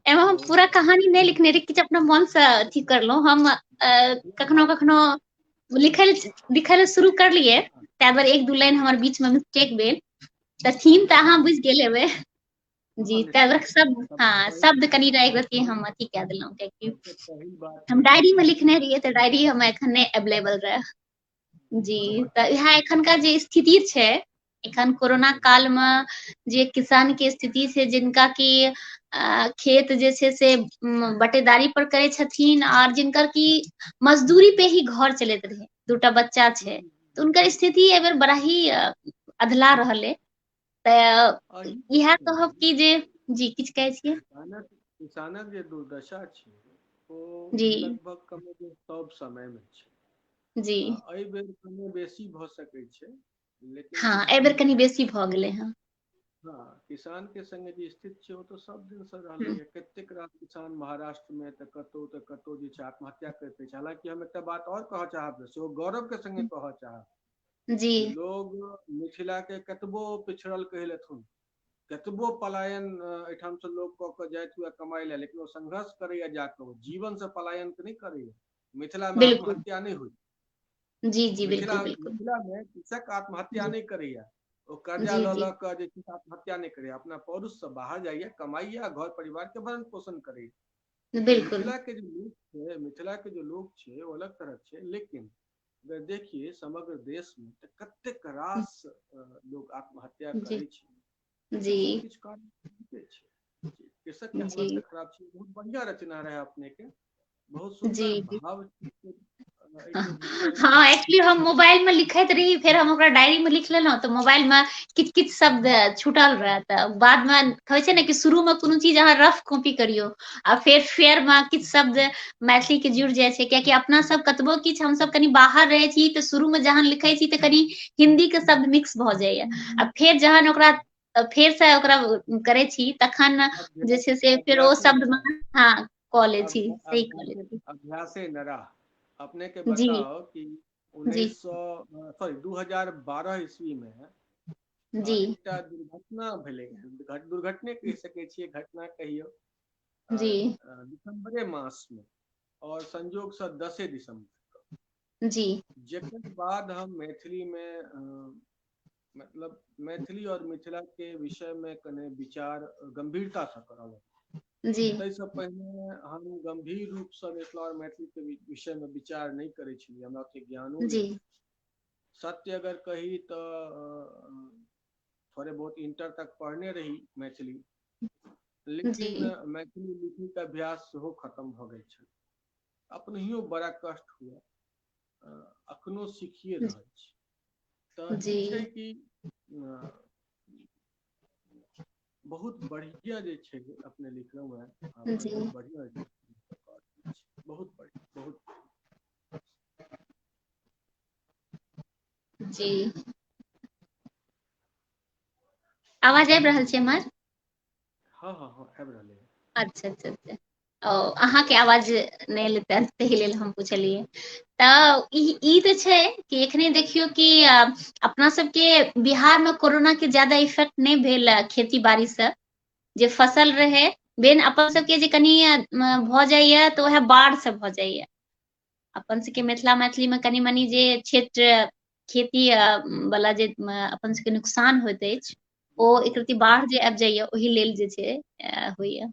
एमे हम बहुत पूरा बढ़िया। कहानी नहि लिखने रही, किछु अपना मन से अथी करलहुँ हम। कखनो कखनो लिखै लए शुरू करलियै, तै दुआरे एक दू लाइन हमर बीच में मिस्टेक भेल, तऽ थीम तऽ अहाँ बुझि गेल हेबै। जी, हाँ, तै निश्चित। दुआरे शब्द, सबसे हाँ, पहली शब्द कनि एक रत्ती हम अथी कए देलहुँ, कियाकि सबसे पहली बात हम ई डायरी में छै लिखने रहियै, तऽ डायरी हम एखन नहि अवेलेबल रहे। जी, बहुत तऽ बढ़िया। इएह एखनका जे स्थिति छै, एखन कोरोना काल में जे किसान के स्थिति छै, जिनका की खेत जे छै से बटेदारी पर करै छथिन, और जिनकर की मजदूरी पे ही घर चलैत रहे, दूटा बच्चा छै, तऽ हुनकर स्थिति एहि बेर बड़ा ही अधला रहलै। तऽ एही इएह कहब बीच कि जे, जी किछु कहै छियै? किसानक जे दुर्दशा छै, ओ जी लगभग कम सब समय में छै। जी एहि बेर कनि बेसी भऽ सकैत छै, लेकिन हाँ, एहि किसान बेर कनि बेसी भऽ गेलै हँ। हाँ, किसान के संगे जे स्थिति छै, ओ तऽ सब दिन से रहले हम्म, है। कतेक रास किसान महाराष्ट्र में तऽ कतौ जे छै आत्महत्या करते छै। हालांकि हम एकटा बात और कहऽ चाहब, सेहो गौरव के संगे कहऽ चाहब, जी कि लोग मिथिला के कतबो पिछड़ल कहि लेथुन, कतबो पलायन एहिठाम से लोग कऽ के जाइत हुए कमाई ले, लेकिन ओ संघर्ष करैया जाके, जीवन से पलायन के नहि करैया। मिथिला में बिल्कुल। आत्महत्या नहीं हुई। जी जी, बिल्कुल मिथिला बिल्कुल। मिथिला में कृषक आत्महत्या जी नहीं करैया, ओ कर्जा जी लऽ जी लऽ कऽ जे छै आत्महत्या नहीं करैया, अपना पौरुष से बाहर जाइया, कमाइया, घर परिवार के भरण पोषण करैया। तो बिल्कुल। मिथिला के जो लोग छै, मिथिला के जो लोग छै, वो अलग तरह छै। लेकिन अगर देखिए समग्र देश में तऽ कतेक रास लोग आत्महत्या जी करै छै, जी एकर सब किछु कारण छै। कृषक के हालत जी तऽ खराब छै। बहुत बढ़िया रचना रहे अपने के, बहुत जी सुंदर जी। भाव के विषय में। हाँ, एक्चुअली हम मोबाइल में लिखैत रही, फेर हम ओकरा डायरी में लिख लेलहुँ, तऽ मोबाइल में किछु किछु शब्द छूटल रहे, तऽ बाद में कहै छै ने कि शुरू में कोनो चीज अहाँ रफ कॉपी करियो, आ फेर में किछु शब्द मैथिली के जुड़ि जाइ छै, कियाकि अपना सब कतबो किछु हमसब कनि बाहर रहै छी, तऽ शुरू में जहन लिखै छी तऽ कनि हिन्दी के शब्द मिक्स भऽ जाइया, आ फेर जहन ओकरा फेर से ओकरा करै छी, तखन जे छै से फेर ओ अभ्यासे शब्द नरा में, हाँ, कऽ लै छी, सही कऽ लै छी। अभ्यासे नरा। अपने के जी बताओ कि जी 2012 ईस्वी में जी एकटा दुर्घटना भेलै। दुर्घटने कहि सकै छियै, घटना कहियौ। जी दिसंबरे मास में, और संजोग से 10 दिसंबर, जी जकर बाद हम मैथिली में मतलब मैथिली और मिथिला के विषय में कने विचार गंभीरता से करल। जी ताहिसँ पहिने हम गंभीर रूपसँ मिथिला और मैथिली के विषय में विचार नहीं करै छलियै, हमरा ओते ज्ञानो जी नहीं। सत्य अगर कही तो थोड़े बहुत इंटर तक पढ़ने रही मैथिली, जी लेकिन मैथिली लिखी के अभ्यास सेहो खत्म भऽ गेल छल। अपनहियो बड़ा कष्ट हुए, अखनो सीखिए रहल छी। तऽ ई छै जी कि बहुत बढ़िया जे छै अपने लिखलहुँ हैं, जी बहुत बढ़िया, बहुत बढ़िया, बहुत। जी, आवाज आबि रहल छै हमर? हाँ हाँ हाँ, आबि रहलै है। अच्छा अच्छा अच्छा, ओ अहाँके आवाज नहि एलै, ताहि लेल हम पुछलियै। तऽ ई तऽ छै कि एखने देखियौ कि अपना सबके बिहार में कोरोना के ज्यादा इफेक्ट नहि भेल खेती बाड़ी से। जे फसल रहै, बेन अपन सबके जे कनि भऽ जाइया तऽ उएह बाढ़ से भऽ जाइया। अपन सबके मिथिला मैथिली में कनि मनी जे क्षेत्र खेती वाला जे अपन सबके नुकसान होइत अछि, ओ एक रती बाढ़ जे आबि जाइया, ओहि लेल जे छै होइया।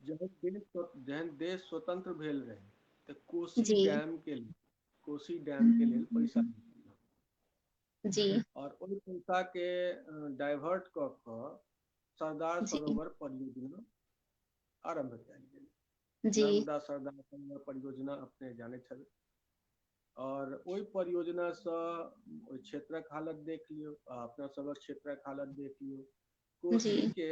जहन देश स्वतंत्र भेल रहे, तऽ कोशी जी डैम के लेल, कोशी डैम के लेल पैसा निकलल, जी और ओहि पैसा के डाइवर्ट कऽ कऽ सरदार जी सरोवर परियोजना आरंभ कयल गेल। जी नर्मदा सरदार सरोवर परियोजना अपने जाने छल। और ओहि परियोजना से ओहि क्षेत्रक हालत देख लियो, अपना सबक क्षेत्रक हालत देख लियो। जी कोसी के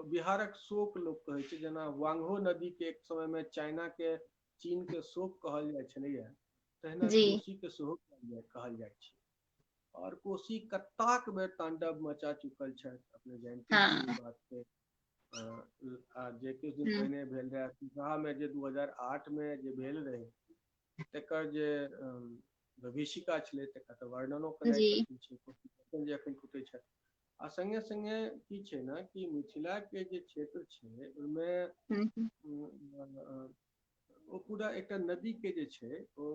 बिहारक शोक लोक कहै छै, जेना वांगहो नदी के एक समय में चाइना के चीन के शोक कहल जाइ छलैया, तहिना जी कोसी के सेहो कहल जाइ छै। और कोसी कत्ताक बेर तांडव मचा चुकल छै, अपने जानते छी ई हाँ बात के। जे किछु दिन हम्म, पहिने भेल रहे सिसहा में, जे 2008 में जे भेल रहे, तेकर जे विभीषिका छलै तेकर तऽ वर्णनो केनाइ जी कठिन छै, जे एखन फुटै छै। आ संगे संगे की छै ना कि मिथिला के जे क्षेत्र छै ओहिमे हम्म, ओ पूरा एकटा नदी के जे छै ओ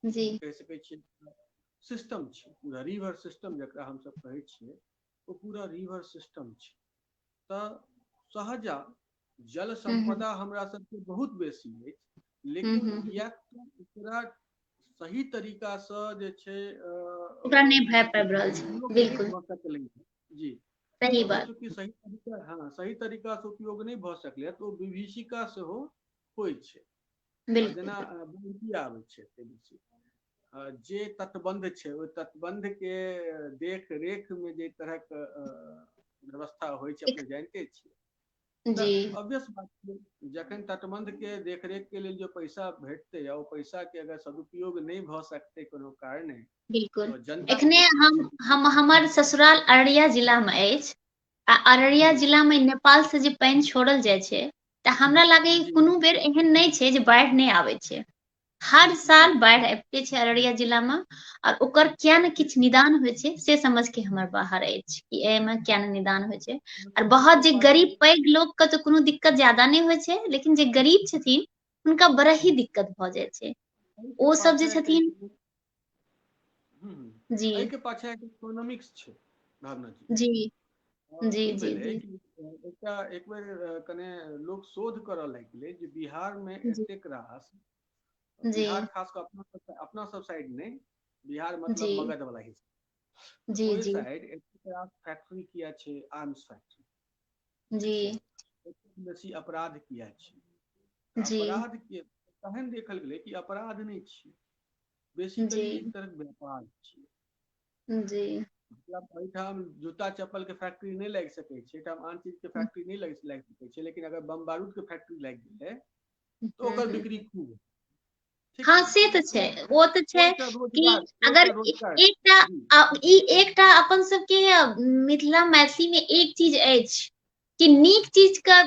जी कहि सकै छियै सिस्टम छै, पूरा रिवर सिस्टम जकरा हमसब कहै छियै, ओ पूरा रिवर सिस्टम छै। तऽ सहजा जल हम्म, संपदा हमरा सबके बहुत बेसी अछि, लेकिन हम्म, किएक तऽ एकरा सही तरीका से जे छै ओकरा नहीं भय पाबि रहल छै, उपयोग नहीं बिल्कुल भऽ सकलै जी। सही और ओ बात। चूंकि सही तरीका से उपयोग नहीं भऽ सकलै तऽ ओ विभीषिका सेहो होइ छै। बिल्कुल जेना बाढ़ि आबै छै जे तटबंध छै, ओहि तटबंध के देख रेख में जे तरहक व्यवस्था होइ छै अपने जानिते छियै। तऽ जी ऑब्वियस बात छै, जखन तटबंध के देखरेख के लेल जो पैसा भेटतै आ ओ पैसा के अगर सदुपयोग नहीं भऽ सकतै कोनो कारणे, बिल्कुल। तऽ जनता एखने के हम हमर ससुराल अररिया जिला में अछि, आ अररिया जी जिला में नेपाल से जे पानि छोड़ल जाइ छै, तऽ हमरा लागैया जी कोनो बेर एहन नहि छै जे बाढ़ि नहि आबै छै। हर जी साल बाढ़ि आबिते छै अररिया जिला में, और ओकर किया ने किछु निदान होइ छै से समझ के हमर बाहर अछि कि एहिमे किया ने निदान होइ छै। और बहुत एहिके जे पाछे गरीब पैघ लोक के तऽ कोनो दिक्कत ज्यादा नहि होइ छै, लेकिन जे गरीब छथिन हुनका बड़ा ही दिक्कत भऽ जाइ छै। एहिके ओ सब जे पाछे छथिन जी एहिके पाछे इकोनॉमिक्स छै भावना जी। जी जी की जी भेलै जी कि एकटा एक बेर कने लोक शोध करऽ लागि गेलै जे बिहार में जी एतेक रास, जी बिहार खास कऽ अपना सब साइड नहीं, बिहार मतलब जी मगध वाला हिस्सा, जी ओहि जी साइड एतेक रास फैक्ट्री किया छै, आर्म्स फैक्ट्री, जी ठीक छै, एतेक बेसी अपराध किया छै। जी अपराध के तहन देखल गेलै कि अपराध नहीं छियै, जी बेसिकली एक तरहक व्यापार छियै। जी मतलब एहिठाम जूता चप्पल के फैक्ट्री नहीं लागि सकै छै, एहिठाम आन चीज के फैक्ट्री नहीं लागि सकै छै, लेकिन अगर बम बारूद के फैक्ट्री लागि गेलै तऽ ओकर बिक्री हम्म। खूब, ठीक हाँ छै। से तऽ छै, ओ तऽ ओ छै एकटा कि रोजगार, ओ अगर एकटा रोजगार एकटा जी ई एकटा अपन सबके मिथिला मैथिली में एक चीज अछि कि नीक चीज के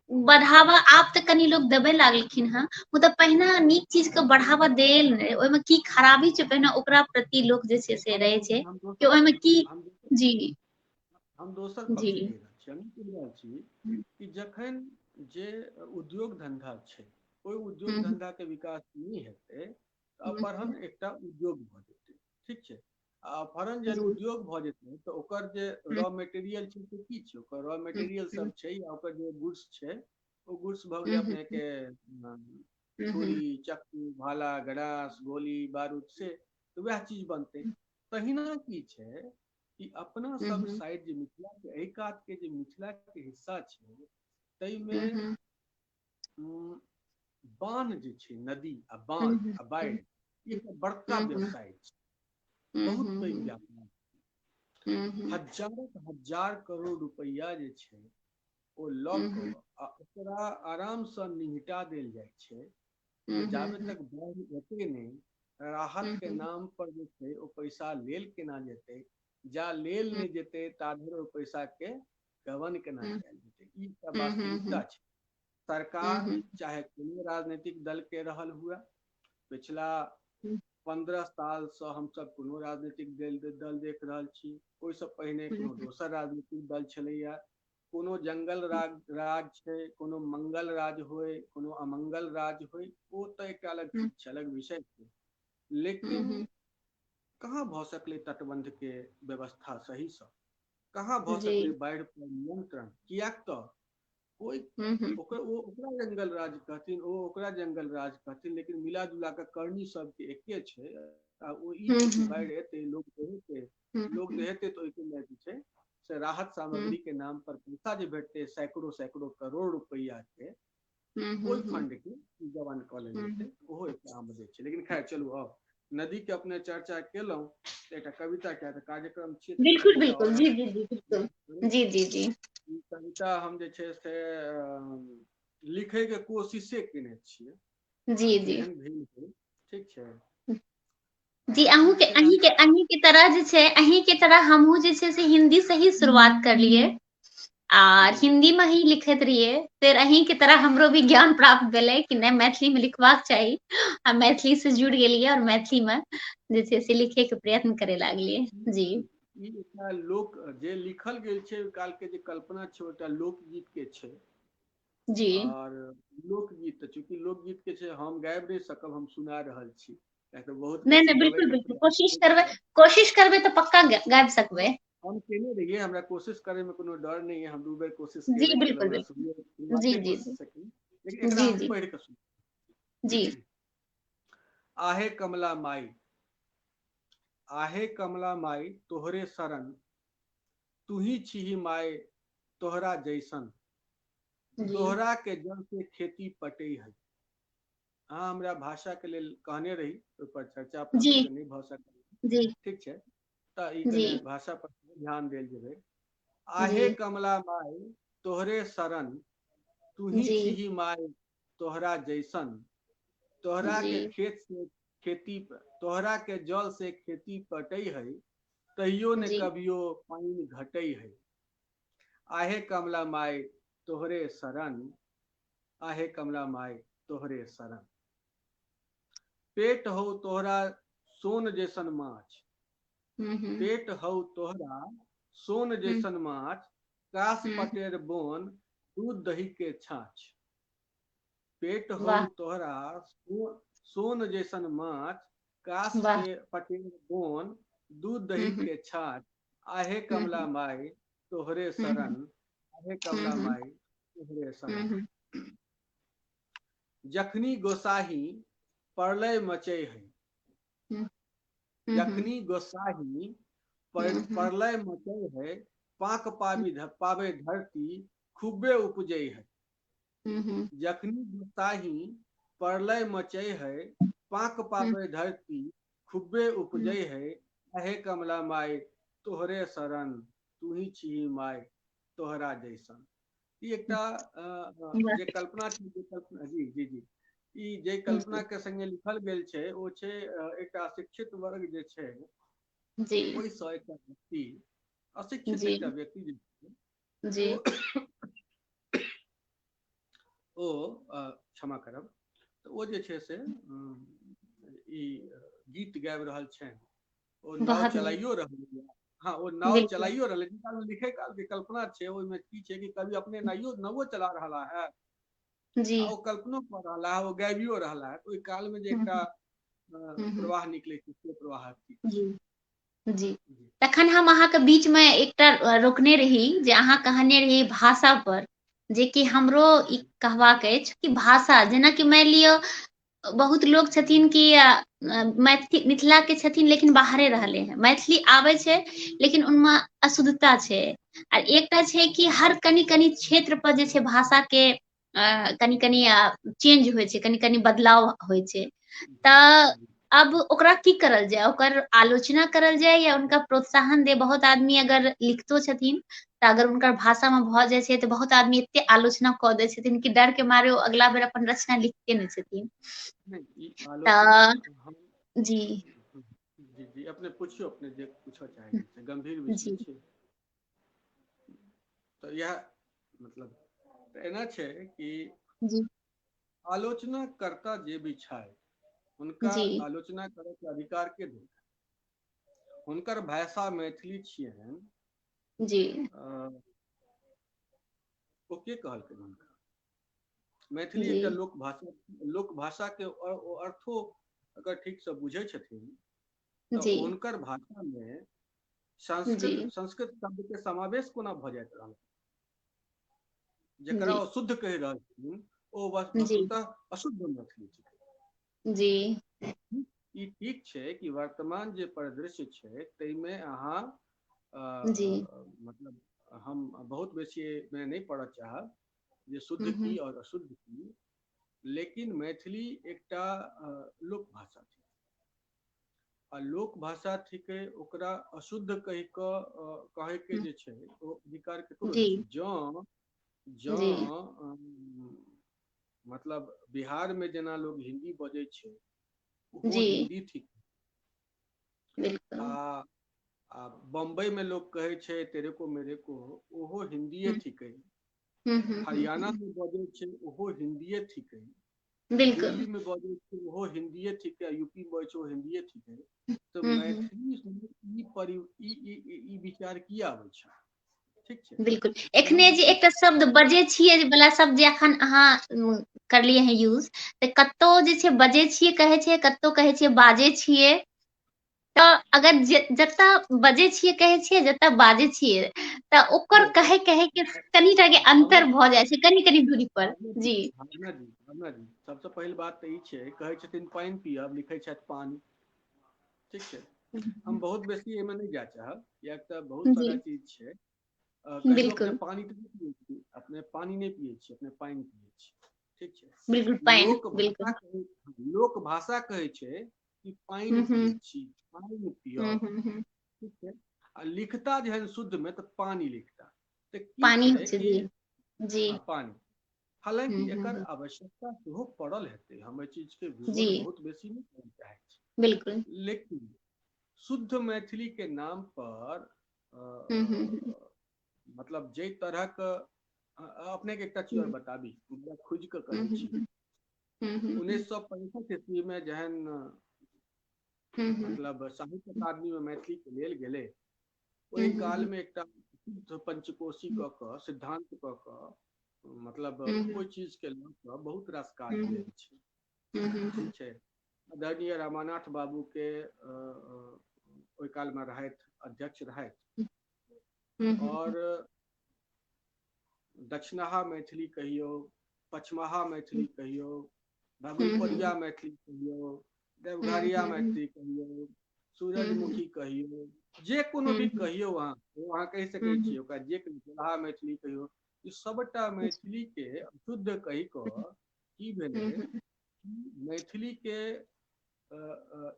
बढ़ावा आब तऽ कनि लोग देबे लागलखिन हेँ, मुदा पहिने नीक चीज के बढ़ावा देल ने, ओहिमे की खराबी छै पहिने ओकरा प्रति लोक जे छै से रहै छै हम कि ओहिमे की हम जी हम दोसर जी पक्ष कहि रहल छी, हम कहि रहल छी कि जखन जे उद्योग धंधा छै, ओहि उद्योग हम्म, धंधा के विकास नहीं हेतै तऽ हम्म, अपहरण एकटा उद्योग भऽ जेतै, ठीक छै। आ अपहरण जहन जी उद्योग भऽ जेतै तऽ ओकर जे हम्म, रॉ मेटेरियल छै से की छै, ओकर रॉ हम्म, मेटेरियल हम्म, सब छै या ओकर जे गुड्स छै, ओ गुड्स भऽ गेलै हम्म, अपने के हम्म, छुरी चक्कू भाला गरास गोली बारूद से, तऽ वएह चीज बनतै। तहिना की छै कि अपना सब हम्म, साइड जे मिथिला के एहि कात के जे मिथिला के हिस्सा छै, ताहिमे हम्म, बान्ह जे छै, नदी आ बान्ह हम्म, आ बाढ़ि, ई एकटा बड़का हम्म, व्यवसाय छै, बहुत पैघ हम्म, व्यापार, हम्म, हजारक हजार करोड़ रुपैआ जे छै ओ लऽ कऽ हम्म, आ ओकरा आरामसँ निहिटा देल जाइ छै, जे जाबे हम्म, तक बाढ़ि एतै नहि, राहत के हम्म, नाम पर जे छै ओ पैसा लेल केना जेतै, जा लेल हम्म, नहि जेतै ता धरि ओहि पैसा के गबन केना हम्म, कयल जेतै, ई एकटा हम्म, वास्तविकता छै। सरकार हम्म, चाहे कोनो राजनीतिक दल के रहल हुए, पिछला हम्म, 15 सालसँ हमसब कोनो राजनीतिक दल देख रहल छी, ओहिसँ पहिने कोनो दोसर राजनीतिक दल छलैया, कोनो जंगल राज छै, कोनो मंगल राज होय, कोनो अमंगल राज होय, ओ तऽ एकटा अलग चीज छै, अलग विषय छै, लेकिन हम्म, कहाँ भऽ सकलै तटबंध के व्यवस्था सहीसँ, कहाँ भऽ जी सकलै बाढ़ि पर नियंत्रण, कियाक तऽ ओहि हम्म, ओकरा जंगल राज कहथिन, ओ ओकरा जंगल राज कहथिन, लेकिन मिला जुला कऽ करनी सबके एके छै। आ ओ ई छै कि हम्म, बाढ़ि एतै, लोग दहेतै, लोग हम्म, दहेतै तऽ ओहिके लेल जे छै से राहत हम्म, सामग्री के नाम पर पैसा जे भेटतै सैकड़ों सैकड़ों करोड़ रुपैया के, ओहि फंड के जवान कऽ लेने छै, ओहो एकटा आमदनी छै। लेकिन खैर चलू, अब नदी के अपने चर्चा केलहुँ, एकटा कविता के तऽ कार्यक्रम छियै, तऽ बिल्कुल कविता बिल्कुल, और जी जी जी बिल्कुल, जी जी जी। ई कविता हम जे छै से लिखै के कोशिशे केने छियै, जी जी जेहन भी भेल, ठीक छै। जी ई छै अहाँके अहीं के तरह जे छै, अहीं के तरह हमहू जे छै से हिंदी से ही शुरुआत करलियै आर हिंदी में ही लिखैत रहिए। फिर अहीं के तरह हमरो भी ज्ञान प्राप्त भेलै कि नहीं मैथिली में लिखबाक चाही, हम मैथिली से जुड़ गेलियै और मैथिली में जे छै से लिखे के प्रयत्न करे लागलियै। जी ई एकटा लोक जे लिखल गेल छै, ओइ काल के जे कल्पना छै, ओ एकटा लोकगीत के छै। जी और लोकगीत तऽ चूंकि लोकगीत के छै, हम गाबि नहि सकब, हम सुना रहल छी, किया तऽ बहुत नहीं बेसी नहीं गबै बिल्कुल के बिल्कुल, प्रयास कोशिश करबै तो पक्का गाबि सकबै। हम केने रहियै, हमरा कोशिश करे में कोनो डर नहीं है, हम 2 बेर कोशिश जी केबे केलहुँ, बिल्कुल हमरा बिल्कुल, जी शुरुआते जी कोशिश जी से केलहुँ, लेकिन एकरा जी हम जी पढ़ि कऽ जी सुनब। आहे कमला माई, आहे कमला माई तोहरे शरण, तुही छिही माय तोहरा जैसन, जी तोहरा के जल से खेती पटै है। अहाँ हमरा भाषा के लेल कहने रही, ओहि पर चर्चा अपना जी सबके नहि भऽ सकल, जी ठीक छै, तऽ ई जी कने भाषा पर ध्यान देल जेबै। जी आहे कमला माय तोहरे शरण, तुही जी छिही माय तोहरा जैसन, तोहरा जी के खेत से खेती, तोहरा के जल से खेती पटै है, तैयो ने जी कभियो पानि घटै है। आहे कमला माय तोहरे शरण, आहे कमला माय तोहरे शरण, पेट हौ तोहरा सोन जैसन माछ, पेट हौ तोहरा सोन जैसन माछ, कास पटेर बोन दूध दही के छाछ, पेट हौ वाह तोहरा सोन जैसन माछ, कास वाह पे पटेर बोन दूध दही के छाछ, आहे कमला माय तोहरे शरण, आहे कमला माय तोहरे शरण। जखनी गोसाही प्रलय मचै है, जखनी गोसाही प्रलय मचै है, पाक पावे धरती खूबे उपजै है। जखनी गोसाही प्रलय मचै है, पाक पावे धरती खूबे उपजै है, आहे कमला माय तोहरे शरण, तुही छिही माय तोहरा जैसन। ई एकटा जे कल्पना जी जी जी, ई जे कल्पना के संगे लिखल गेल छै, ओ छै एकटा अशिक्षित वर्ग जे छै, जी ओहिसँ एकटा व्यक्ति, अशिक्षित जी एकटा व्यक्ति जे छै, जी ओ क्षमा करब, तऽ ओ जे छै से ई गीत गाबि रहल छनि, ओ नाव बहुत नीक चलाइयो रहल, हाँ ओ नाव बिल्कुल चलाइयो रहल, लिखे काल के कल्पना छै, ओहिमे की छै कि कवि अपने नावो चला रहला है, जी आ ओ कल्पनो कऽ रहला है, ओ गाबियो रहला है, ओहि काल में जे एकटा प्रवाह निकलै छै, से प्रवाह जी जी। तखन हम अहाँके बीचमे एकटा रोकने रही, जे अहाँ कहने रही भाषा पर, जे कि हमरो ई कहबाक अछि कि भाषा, जेनाकि मानि लिअ बहुत लोग छथिन कि मिथिला के छथिन लेकिन बाहरे रहले हैं, मैथिली आबै छै लेकिन उनमें अशुद्धता छै, आ एकटा छै कि हर कनि कनि क्षेत्र पर जे छै भाषा के कनि कनि चेंज होइ छै, कनि कनि बदलाव होइ छै, तऽ अब ओकरा की करल जाय, ओकर आलोचना करल जाय या उनका प्रोत्साहन दे। बहुत आदमी अगर लिखतो छथिन तऽ अगर हुनकर भाषा में भऽ जाइ छै तऽ बहुत आदमी एते आलोचना कऽ दै छथिन कि डर के मारे ओ अगला बेर अपन रचना लिखते नहि छथिन। ई आलोचना तऽ हम जी जी जी अपने पूछियो, अपने जे पूछऽ चाही से गंभीर विषय जी छै, तऽ इएह मतलब तऽ एना छै कि जी आलोचना कर्ता जे भी छै, हुनका जी आलोचना करे के अधिकार के दे, हुनकर भाषा मैथिली छियनि, जी ओ के कहलकै हुनका, मैथिली जी एकटा लोक भाषा के अर्थो अगर ठीक से बुझै छथिन, तऽ जी हुनकर भाषा में जी संस्कृत शब्द के समावेश कोना भऽ जाइत रहल, जकरा जी ओ शुद्ध कहि रहल छथिन, ओ जी वस्तुतः अशुद्ध मैथिली छै। जी ई ठीक छै कि वर्तमान जे परिदृश्य छै, ताहिमे अहाँ जी मतलब हम बहुत बेसी में नहीं पढ़ऽ चाहब, जे शुद्ध की और अशुद्ध की, लेकिन मैथिली एकटा लोक भाषा थी आ लोक भाषा थिके, ओकरा अशुद्ध कहि कऽ कहे के जे छै ओ अधिकार केकरो जी नहि छै। जी मतलब बिहार में जेना लोग हिंदी बजे छै, ओहो जी हिंदी थिक। बिल्कुल। आ बम्बई में लोग कहे छै तेरे को मेरे को, ओहो हिंदीए थिके। हरियाणा में बजे छै ओहो हिंदीए थिके। बिल्कुल। दिल्ली में बजे छै ओहो हिंदीए थिके, यूपी में बजे छै ओहो हिंदीए थिके। तो मैथिली ई विचार किया आबै छै? ठीक छै, बिल्कुल। एखने जे एकटा शब्द बजे छियै वाला शब्द जे अखन अहाँ करलियै हैं यूज, तऽ कतौ जे छै बजे छियै कहै छै, कतौ कहै छियै बाजे छियै। तऽ अगर जतऽ बजे छियै कहै छियै, जतऽ बाजे छियै, तऽ ओकर कहे के कनिटा के अंतर भऽ जाइ छै, कनी कनी दूरी पर। जी भावना जी, सबसे पहिल बात तऽ ई छै, कहै छथिन पानि पियब, लिखै छथि पानी। ठीक छै, हम बहुत बेसी एहिमे नहीं जाय चाहब, कियाक तऽ बहुत जी सारा चीज छै। कहियो अपने बिल्कुल पानी तऽ नहीं पियै छी, अपने पानी नहीं पियै छी, अपने पानि पियै छी। ठीक छै, बिल्कुल पानि बिल्कुल। लोक भाषा कहै छै कि पानि पियै छी, पानि पियब। ठीक छै, आ लिखता जेहन शुद्ध में तऽ पानी लिखता। तऽ की पानी छै होइ छै। कि जी जी पानी, हालांकि एकर आवश्यकता सेहो पड़ल हेतै, हम एहि चीज के जी विवरण बहुत बेसी नहीं कहय चाहै छी। बिल्कुल। लेकिन शुद्ध मैथिली के नाम पर मतलब जे तरहक अपने के एकटा चीज और बताबी, खोजि कऽ कहै छी। 1965 ईस्वी में जहन मतलब साहित्य अकादमी में मैथिली के लेल गेलै, ओहि काल में एकटा शुद्ध पंचकोशी कऽ कऽ सिद्धांत कऽ कऽ, मतलब ओहि चीज के लऽ कऽ बहुत रास काज भेल छै। ठीक छै, आदरणीय रामानाथ बाबू के ओहि काल में रहथि, अध्यक्ष रहथि, और दक्षिणाहा मैथिली कहियौ, पछमाहा मैथिली कहियौ, भागलपुरिया मैथिली कहियौ, देवघरिया मैथिली कहियौ, सूरजमुखी कहियौ, जे कोनो भी कहियौ अहाँ कहि सकै छियै, ओकरा जे जोलहा मैथिली कहियौ, ई सबटा मैथिली के अशुद्ध कहि कऽ की भेलै, मैथिली के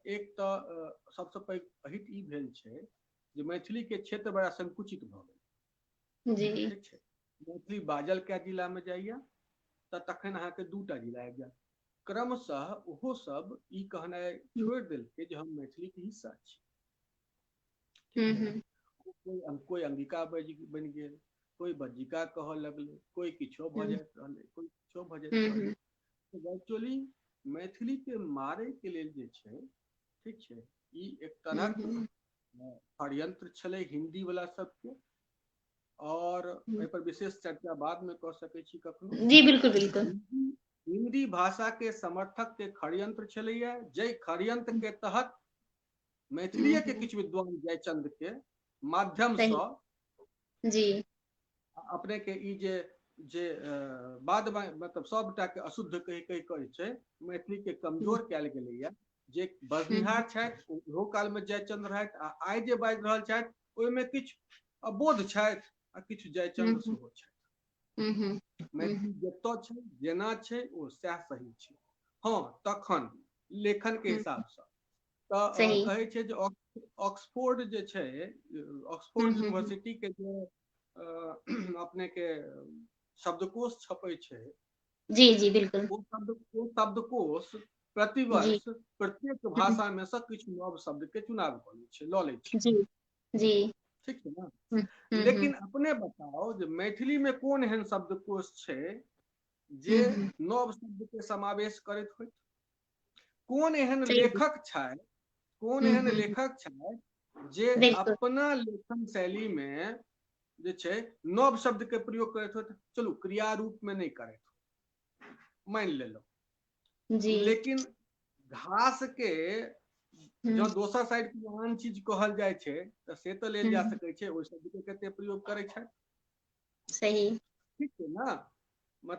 एक तऽ सबसँ पैघ अहित ई भेल छै जे मैथिली के क्षेत्र बड़ा संकुचित भऽ गेल। जी ठीक छै, मैथिली बाजल कए जिला में जाइए, तऽ तखन अहाँके 2टा जिला आबि जायत। क्रमशः ओहो सब ई कहनाइ छोड़ि देलकै जे हम मैथिली के हिस्सा छी। ठीक छै, कोई अंगिका बनि गेल, कोई बज्जिका कहऽ लगलै, कोई किछो भऽ जाइत रहलै, कोई किछो भऽ जाइत रहलै। एक्चुअली मैथिली के मारै के लेल जे छै, ठीक छै, ई एक तरहक षड्यंत्र छलै हिंदी वाला सबके, और एहि पर विशेष चर्चा बाद में कऽ सकै छी कखनो। जी बिल्कुल बिल्कुल। हिंदी भाषा के समर्थक के षड्यंत्र छलैया, जै षड्यंत्र के तहत मैथिलीये के किछु विद्वान जयचंद के माध्यम सही। सँ जी अपने के ई जे बाद में मतलब सबटा के अशुद्ध कहि कहि कऽ जे छै मैथिली के कमजोर कयल गेलैया। जे बजनिहार छथि ओहो काल में जयचंद रहथि, आ आइ जे बाजि रहल छथि ओहिमे किछु अबोध छथि आ किछु जयचंद सेहो छथि। मैथिली जतऽ छै जेना छै ओ सएह सही छै। हँ तखन लेखन के हिसाब सँ तऽ सही। कहै छै जे ऑक्सफोर्ड जे छै, ऑक्सफोर्ड यूनिवर्सिटी के जे अपने के शब्दकोश छपै छै, जी जी बिल्कुल। ओ शब्दकोश जी प्रतिवर्ष प्रत्येक भाषा में सँ किछु नव शब्द के चुनाव कऽ लै छै, लऽ लै छै। जी जी ठीक छै ने, लेकिन अपने बताउ जे मैथिली में कोन एहन शब्दकोश छै जे नव शब्द के समावेश करैत होय? कोन एहन सही। लेखक छथि, कोन एहन लेखक छथि जे बिल्कुल। अपना लेखन शैली में जे छै नव शब्द के प्रयोग करैत होत? चलू क्रिया रूप में नहि करैत हो, मानि लेलहुँ, जी लेकिन घास के जँ दोसर साइड कोनो आन चीज कहल जाइ छै तऽ से तऽ लेल जा सकै छै, ओहि शब्द के कते प्रयोग करै छथि। सही। ठीक छै ने,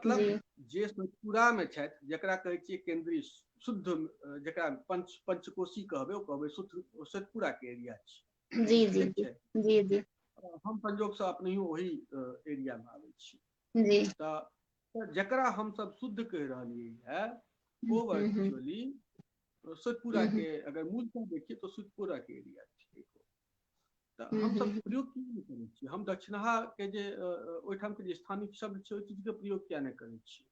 जी मतलब जे सोचपुरा में छथि जकरा कहै छियै केंद्रीय शुद्ध, जकरा पंचकोशी कहबै ओ कहबै सोचपुरा के एरिया छै। जी जी ठीक जी छै, जी जी हम संजोग सँ अपनहियो ओही एरिया में आबै छी। जी तऽ जकरा हम सब शुद्ध कह रही है वो वर्चुअली सुतपुरा के अगर मूलतः देखिए तो सुतपुरा के एरिया छै। तो हम सब प्रयोग क्यों नहीं करै छी? हम दक्षिणहा के जे ओहिठाम के जे स्थानीय शब्द छै ओहि चीज के प्रयोग किया नहीं करै छी?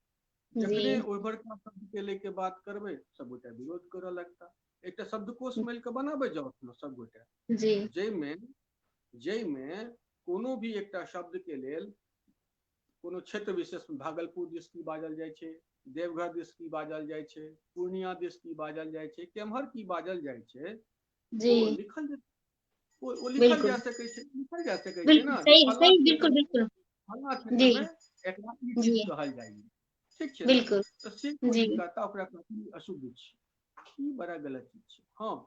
जखने ओहिबरका शब्द के लेके बात करबै सब गोटा विरोध करऽ लगता। एक शब्दकोश मिल के बनाबे जाओ सब गोटा, जैमे कोनो भी एक शब्द के लेल कोनो क्षेत्र विशेष भागलपुर दिस की बाजल जाय छै, देवघर दिस की बाजल जाय छै, पूर्णिया दिस की बाजल जाय छै, केम्हर की बाजल जाय छै, ओ लिखल जा सकै छै, लिखल जा सकै छै ना। फलना क्षेत्र में एकरा ई चीज कहल जाय, ठीक छै ना। तो से कोई कहता ओकरा अशुद्ध छै, ई बड़ा गलत चीज छै। हाँ,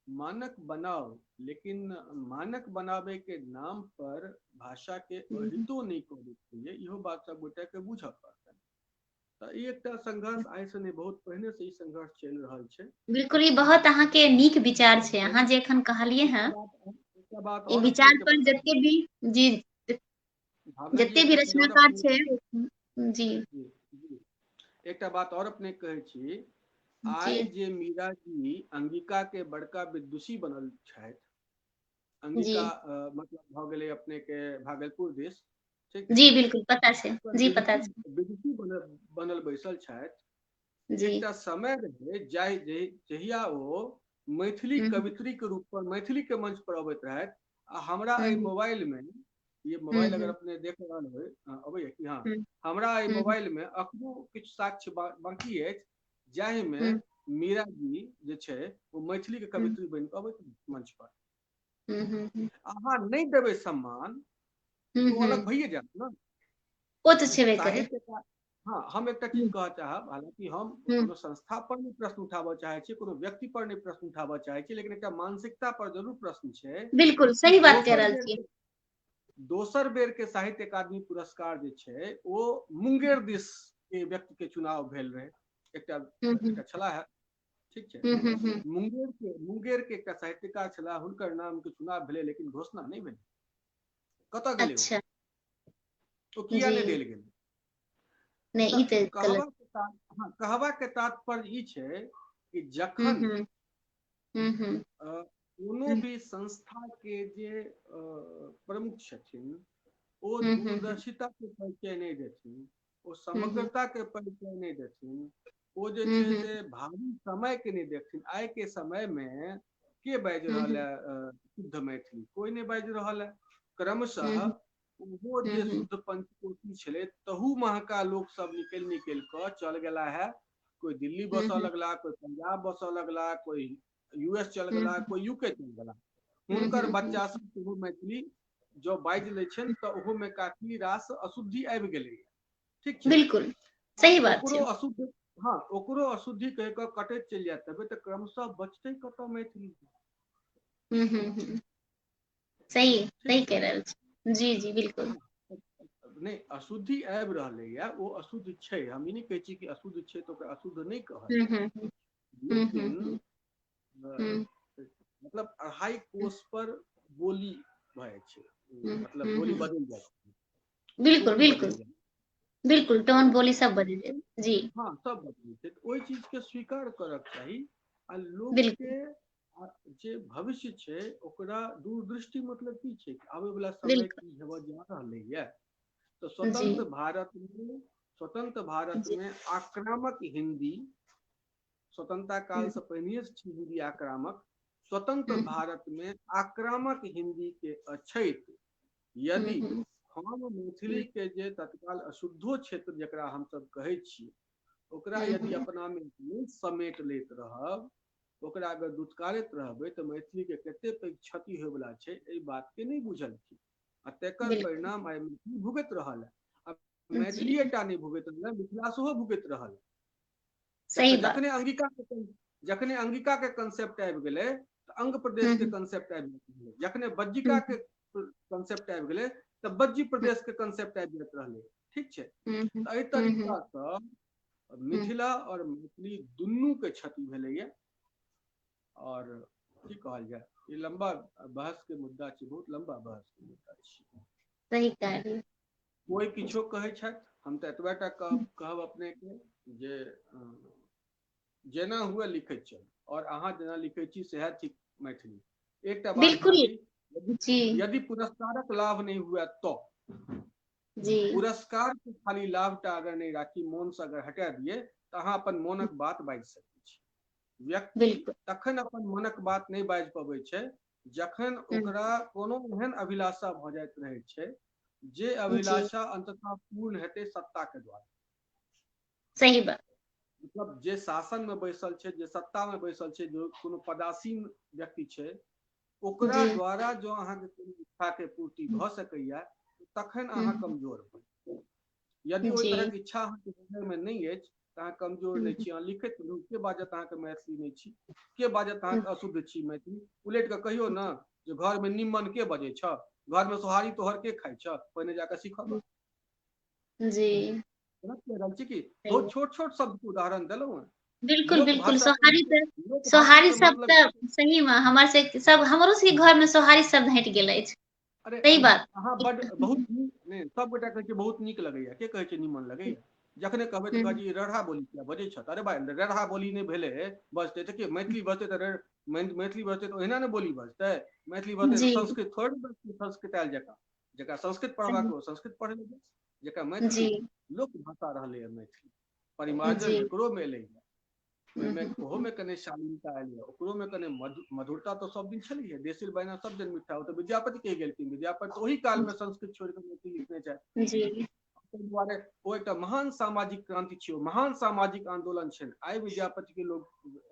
मानक बनाओ, लेकिन मानक बनाबे के नाम पर भाषा के अहितो नहीं करे चाहिए, इहो बात सब गोटे के बुझ पड़तै। तो ई एकटा संघर्ष आइ से नहीं बहुत पहले से ई संघर्ष चल रहल छै। बिल्कुल, ई बहुत अहाँ के नीक विचार छै, अहाँ जे एखन कहलिए हैं ई विचार पर जते भी जते भी रचनाकार छै जी एकटा बात और अपने कहै छी, आइ जे मीरा जी अंगिका के बड़का विदुषी बनल छथि, अंगिका मतलब भ गेलै अपने के भागलपुर दिस, ठीक जी बिल्कुल पता छै, जी पता छै, विदुषी बनल बैसल छथि। एकटा समय रहे जहिया ओ मैथिली कवित्री के रूप पर मैथिली के मंच पर अबैत रहथि। आ हमरा एहि मोबाइल में, ये मोबाइल अगर अपने देख रहल हो अबै कि हाँ, हमरा एहि मोबाइल में अखनो किछु साक्ष्य बाकी अछि जाहि में मीरा जी जे छै वो मैथिली के कवित्री बन के अबैत मंच पर। अहाँ नहीं देबै सम्मान तो अलग भइए जात ना, ओ तो छेबे करे। हाँ, हम एक चीज कह चाहब, हालांकि हम कोनो संस्था पर नहीं प्रश्न उठाबऽ चाहे छी, कोनो व्यक्ति पर नहीं प्रश्न उठाबऽ चाहे छी, लेकिन एक मानसिकता पर जरूर प्रश्न छै। बिल्कुल सही बात कह रहल छी। दोसर बेर के साहित्य अकादमी पुरस्कार जे छै ओ मुंगेर दिस के व्यक्ति के चुनाव भेल रहे, एकटा छला है, ठीक छै। मुंगेर के एकटा साहित्यकार छला, हुनकर नाम के चुनाव भेलै, लेकिन घोषणा नहीं भेलै। कतऽ गेलै? अच्छा, तो किया नहीं देल गेलै? नहीं, ई कहबा के तात्पर्य ई छै कि जखन कोनो भी संस्था के जे प्रमुख छथिन ओ दूरदर्शिता के परिचय नहीं देथिन, ओ समग्रता के परिचय नहीं देथिन, ओ जे छै से भावी समय के नहीं देखथिन। आइ के समय में के बाजि रहल है शुद्ध मैथिली? कोई नहीं बाजि रहल है। क्रमशः वो जे शुद्ध पंचकोशी छले तहू महका लोग सब निकल कर चल गया है। कोई दिल्ली बसऽ लगला, कोई पंजाब बसऽ लगला, कोई यूएस चल गला, कोई यूके चल गला। हुनकर बच्चा सब मैथिली जो बाजि लै छन तो ओहो में काफी रास अशुद्धि आबि गेलै, ठीक छै। बिल्कुल सही बात छै। ओकरो अशुद्ध, हाँ, ओकरो अशुद्धि कह के कटैत चलि जायत, तबे तो क्रमशः बचते कतऽ मैथिली। सही कह रहल छी, जी जी बिल्कुल। नहीं, अशुद्धि आबि रहलै है, वो अशुद्ध छै, हम ई नहीं कहै छी कि अशुद्ध छै तो ओकरा अशुद्ध नहीं कहल, लेकिन मतलब 2.5 कोस पर बोली भए छै, मतलब बोली बदल जाए, बिल्कुल बिल्कुल बिल्कुल, टोन बोली सब बदल जाए, जी हाँ, सब बदल छै। तो ओई चीज के स्वीकार करक चाही। आ लोग के जे भविष्य छै ओकरा दूरदृष्टि मतलब की छै, आबै वाला समय की हेबऽ जा रहलै है। तो स्वतंत्र भारत में आक्रामक हिंदी, स्वतंत्रता काल से पहिने से हिंदी आक्रामक, स्वतंत्र भारत में आक्रामक हिंदी के अछैत यदि हम मैथिली के जे तत्काल अशुद्धो क्षेत्र जकरा हम सब कहै छी ओकरा यदि अपना में नहीं समेट लैत रहब, ओकरा अगर दुत्कारैत रहबै तो मैथिली के कते पैघ क्षति होय वाला छै एहि बात के नहीं बुझलखिन। आ तेकर परिणाम आइ मैथिली भुगत रहल है। अब मैथिलीए टा नहीं भुगत रहल है, मिथिला सेहो भुगत रहल है। जखने अंगिका के कंसेप्ट आबि गेलै तो अंग प्रदेश के कंसेप्ट आबि गेलै, जखने बज्जिका के कंसेप्ट आबि गेलै तो बज्जी प्रदेश के कंसेप्ट आबि जाइत रहलै, ठीक छै। तो एहि तरीका से मिथिला और मैथिली दुनू के क्षति भेलैया। और की कहल जाए, ये लंबा बहस के मुद्दा छै, बहुत लंबा बहस के मुद्दा छै। सही कह रही। कोई किछो कहै छथि हम तो एतबेटा कहब अपने के जे जेना हुए लिखै चल और अहाँ जेना लिखै छी सेह थिक मैथिली। एकटा बात बिल्कुल खाली जी यदि पुरस्कारक लाभ नहीं हुआ तो जी पुरस्कार के खाली लाभटा अगर नहीं राखी मोन से अगर हटा दिए तो अहाँ अपन मोनक बात बाजि सकै छी। व्यक्ति बिल्कुल तखन अपन मोनक बात नहीं बाजि पबै छै जखन ओकरा कोनो एहन अभिलाषा भ जाइत रहै छै जे जी अभिलाषा अंततः पूर्ण हेतै सत्ता के द्वारा। सही बात मतलब जे शासन में बैसल छै, जे सत्ता में बैसल छै, जो कोनो पदासीन व्यक्ति छै, ओकरा जी द्वारा जो अहाँके कोनो इच्छा के पूर्ति भ सकैया तखन अहाँ कमजोर भ। यदि ओहि जी तरहक इच्छा अहाँके हृदय में नहीं अछि तऽ अहाँ कमजोर नहीं छी। अहाँ लिखैत रहू, के बाजत अहाँके मैथिली नहीं छी, के बाजत अहाँके अशुद्ध छी मैथिली। उलटि कऽ कहियो न जे घर में निमन के बजै छ, घर में सोहारी तोहर के खाइ छ, पहिने जाकऽ सीखब। जी गलत कहि रहल छी कि सही बहुत छोट छोट शब्द के उदाहरण देलहुँ हैं। बिल्कुल लोक बिल्कुल भाषा सोहारी के तऽ लोक भाषा सोहारी के शब्द मतलब तऽ सही में हमर से सब हमरो सबके घर में सोहारी शब्द हटि गेल अछि। अरे सही बात अहाँ बड बहुत नीक नहीं सब गोटा कहै छै बहुत नीक लगैया, के कहै छै निमन लगैया। जखने कहबै तऽ कहै रढ़ा बोली किया बजै छ, अरे भाई रढ़ा बोली नहीं भेले बजतै तऽ कि मैथिली बजतै तऽ मैथिली बजतै तऽ ओहिना ने बोली बजतै। मैथिली बजतै जी तऽ संस्कृत थोड़े बजतै, संस्कृत आयल जकाँ। जकरा संस्कृत पढ़बाक सही ओ संस्कृत पढ़ै लए, जकरा जी मैथिली लोक भाषा रहलै है मैथिली। परिमार्जन जी एकरो में एलै है, ओहिमे ओहो में कने शालीनता आयल है, ओकरो में कने मधुरता तो सब दिन छलै है। देसिल बैना सब दिन मीठा हो, तो विद्यापति कहि गेलखिन, विद्यापति तो ओही काल में संस्कृत छोड़ कऽ मैथिली लिखने छै। जी ताहि दुआरे ओ एकटा महान सामाजिक क्रांति छै, महान सामाजिक आंदोलन छै। आइ विद्यापति के लोग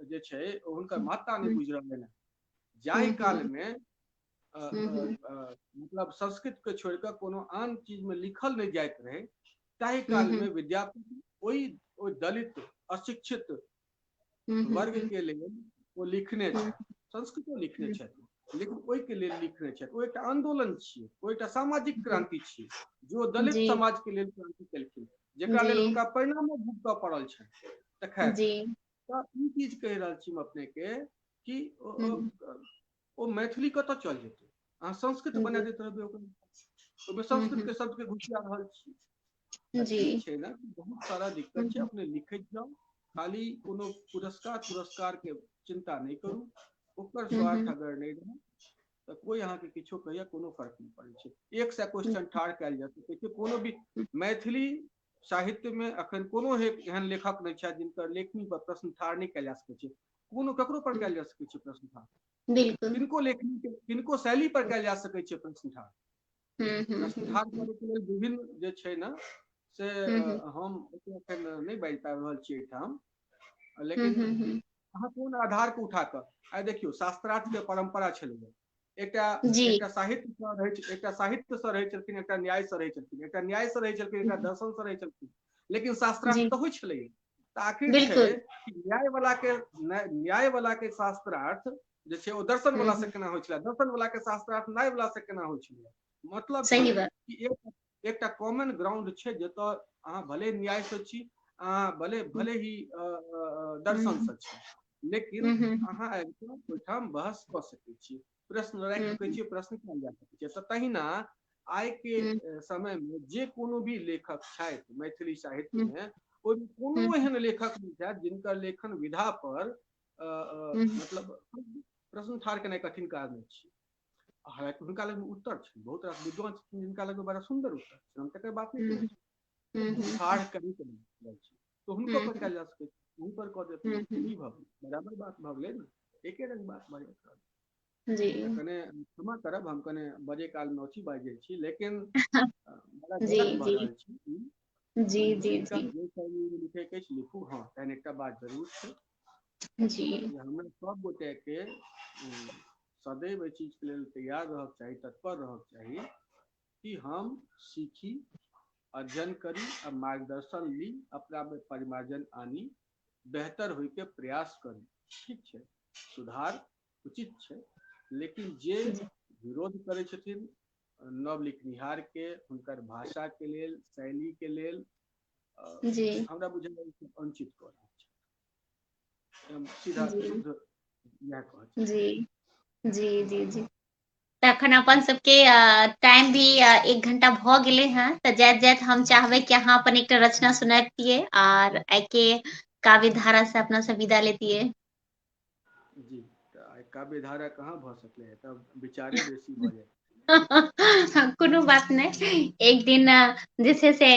जे छै हुनकर महत्ता नहीं बुझि रहलै हैं। जाहि काल में मतलब संस्कृत के छोड़ कऽ कोनो आन चीज में लिखल नहीं जाइत रहे, ताहि काल में विद्यापति ओहि दलित अशिक्षित वर्ग के लेल वो लिखने छै, संस्कृतो लिखने छथि, लेकिन ओहि के लेल लिखने छथि। ओ एकटा आंदोलन छियै, ओ एकटा सामाजिक क्रांति छियै, जो दलित जी समाज के लेल क्रांति केलखिन, जेकरा लेल जी हुनका परिणामो भुगतऽ पड़ल छनि। तऽ खैर जी तऽ ई चीज कहि रहल छी हम अपने के कि ओ मैथिली कतऽ चल जेतै। अहाँ संस्कृत बना दैत रहबै ओकरा, ओहिमे संस्कृत के शब्द के घुसिया रहल छी। तऽ जी ई छै ने बहुत सारा दिक्कत छै। अपने लिखैत जाउ, खाली कोनो पुरस्कार के चिंता नहीं करू, ओकर स्वार्थ अगर नहीं रहे तऽ कोई अहाँके किछो कहैया कोनो फर्क नहीं पड़ै छै। 100 क्वेश्चन ठाढ़ कयल जा सकै छै कोनो भी मैथिली साहित्य में। अखन कोनो एहन लेखक नहीं छथि जिनकर लेखनी पर प्रश्न ठाढ़ नहीं कयल जा सकै छै। कोनो ककरो पर कयल जा सकै छै प्रश्न ठाढ़, बिल्कुल किनको लेखनी के किनको शैली पर कयल जा सकै छै प्रश्न ठाढ़। प्रश्न ठाढ़ करे के लेल विभिन्न जे छै ने से हम एखन नहीं बाजि पाबि रहल छी एहिठाम, लेकिन अहाँ कोन आधार के उठा कऽ आइ देखियौ शास्त्रार्थ के परंपरा छलै। एकटा जी एकटा साहित्य सँ रहै, एकटा साहित्य सँ रहै छलखिन, एकटा न्याय सँ रहै छलखिन, एकटा न्याय सँ रहै छलखिन, एकटा दर्शन सँ रहै छलखिन, लेकिन शास्त्रार्थ जी तऽ होइ छलै। तऽ आखिर छै बिल्कुल कि न्याय वाला के शास्त्रार्थ जे छै ओ दर्शन वाला से केना होइ छलै, दर्शन वाला के शास्त्रार्थ न्याय वाला से केना होइ छलै। मतलब सही भेल बात कि एकटा कॉमन ग्राउंड छै जतऽ अहाँ भले न्याय से छी, अहाँ भले ही दर्शन से छी, लेकिन अहाँ ओहिठाम बहस कऽ सकै छी, प्रश्न राखि सकै छी, प्रश्न कयल जा सकै छै। तऽ तहिना आइ के समय में जे कोनो भी लेखक छथि मैथिली साहित्य में, ओहिमे कोनो एहन लेखक नहीं छथि जिनकर लेखन विधा पर मतलब प्रश्न ठाढ़ केनाइ कठिन काज नहीं छै। हालांकि हुनका लग में उत्तर छै, बहुत रास विद्वान छथिन जिनका लग में बड़ा सुंदर उत्तर छै, हम तकर बात नहीं करै छी। ठाढ़ करी के तो हुनको पर कयल जा सकै छै, वहीं पर कऽ देतै की भऽ गेलै, बराबर बात भऽ गेलै ने, एके रंग बात भऽ जाइत रहल। जी तऽ कने क्षमा करब हम कने बजे काल में अथी बाजि जाइ छी, लेकिन बड़ा जी गलत भऽ जी रहल छी। जी जी लिखब जी जे शैली में लिखै के लिखू। हाँ तहन एकटा बात जरूर छै जी कि हमरा सब गोटे के सदैव एहि चीज के लेल तैयार रहक चाही, तत्पर रहक चाही कि हम सीखी, अध्ययन करी आ मार्गदर्शन ली, अपना में परिमार्जन आनी, बेहतर होय के प्रयास करी। ठीक छै, सुधार उचित छै, लेकिन जे विरोध करै छथिन नव लिखनिहार के, हुनकर भाषा के लेल, शैली के लेल, जी हमरा बुझाइया वंचित कऽ रहल छै। सीधा जी शुद्ध इएह कहऽ जी चाही। जी जी जी तखन अपन सबके टाइम भी 1 घंटा भ गेले हैं त जाइत जाइत हम चाहबै कि अहाँ अपन एकटा रचना सुनाबितियै आर आइ के काव्य धारा से अपना सब विदा लेतियै। जी तऽ आइ काव्य धारा कहाँ भऽ सकलै, तब विचारे बेसी भऽ जाय। कोनो बात नहि, एक दिन जे छै से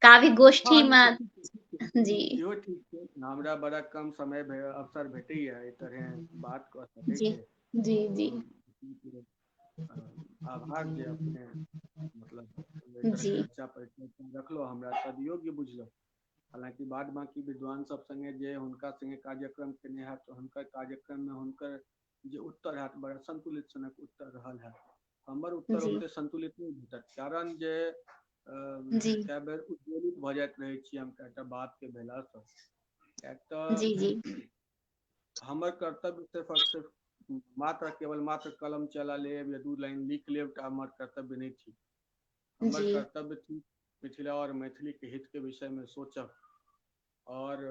काव्य गोष्ठी हाँ में। ठीक छै, जी इहो ठीक छै। हमरा बड़ा कम समय अवसर भेटैए एहि तरह बात कऽ सकै जी के। जी जी आभार जे अपने मतलब एहि तरह जी चर्चा परिचर्चा रखलो, हमरा सदयोग्य बुझलो। हालांकि बाद बाकी विद्वान सब संगे जे हुनका संगे कार्यक्रम केने हैत तऽ हुनकर कार्यक्रम में हुनकर जे उत्तर हैत बड़ा संतुलित सनक उत्तर रहल हैत। हमर उत्तर जी ओते संतुलित नहीं भेटत, कारण जे जी कए बेर उद्वेलित भऽ जाइत रहै छी हम कएटा बात के भेला सँ। एक जी जी तऽ हमर कर्तव्य सिर्फ और सिर्फ मात्र केवल मात्र कलम चला लेब या 2 लाइन लिख लेब टा हमर कर्तव्य नहीं थी। हमर जी कर्तव्य थी मिथिला और मैथिली के हित के विषय में सोचब, और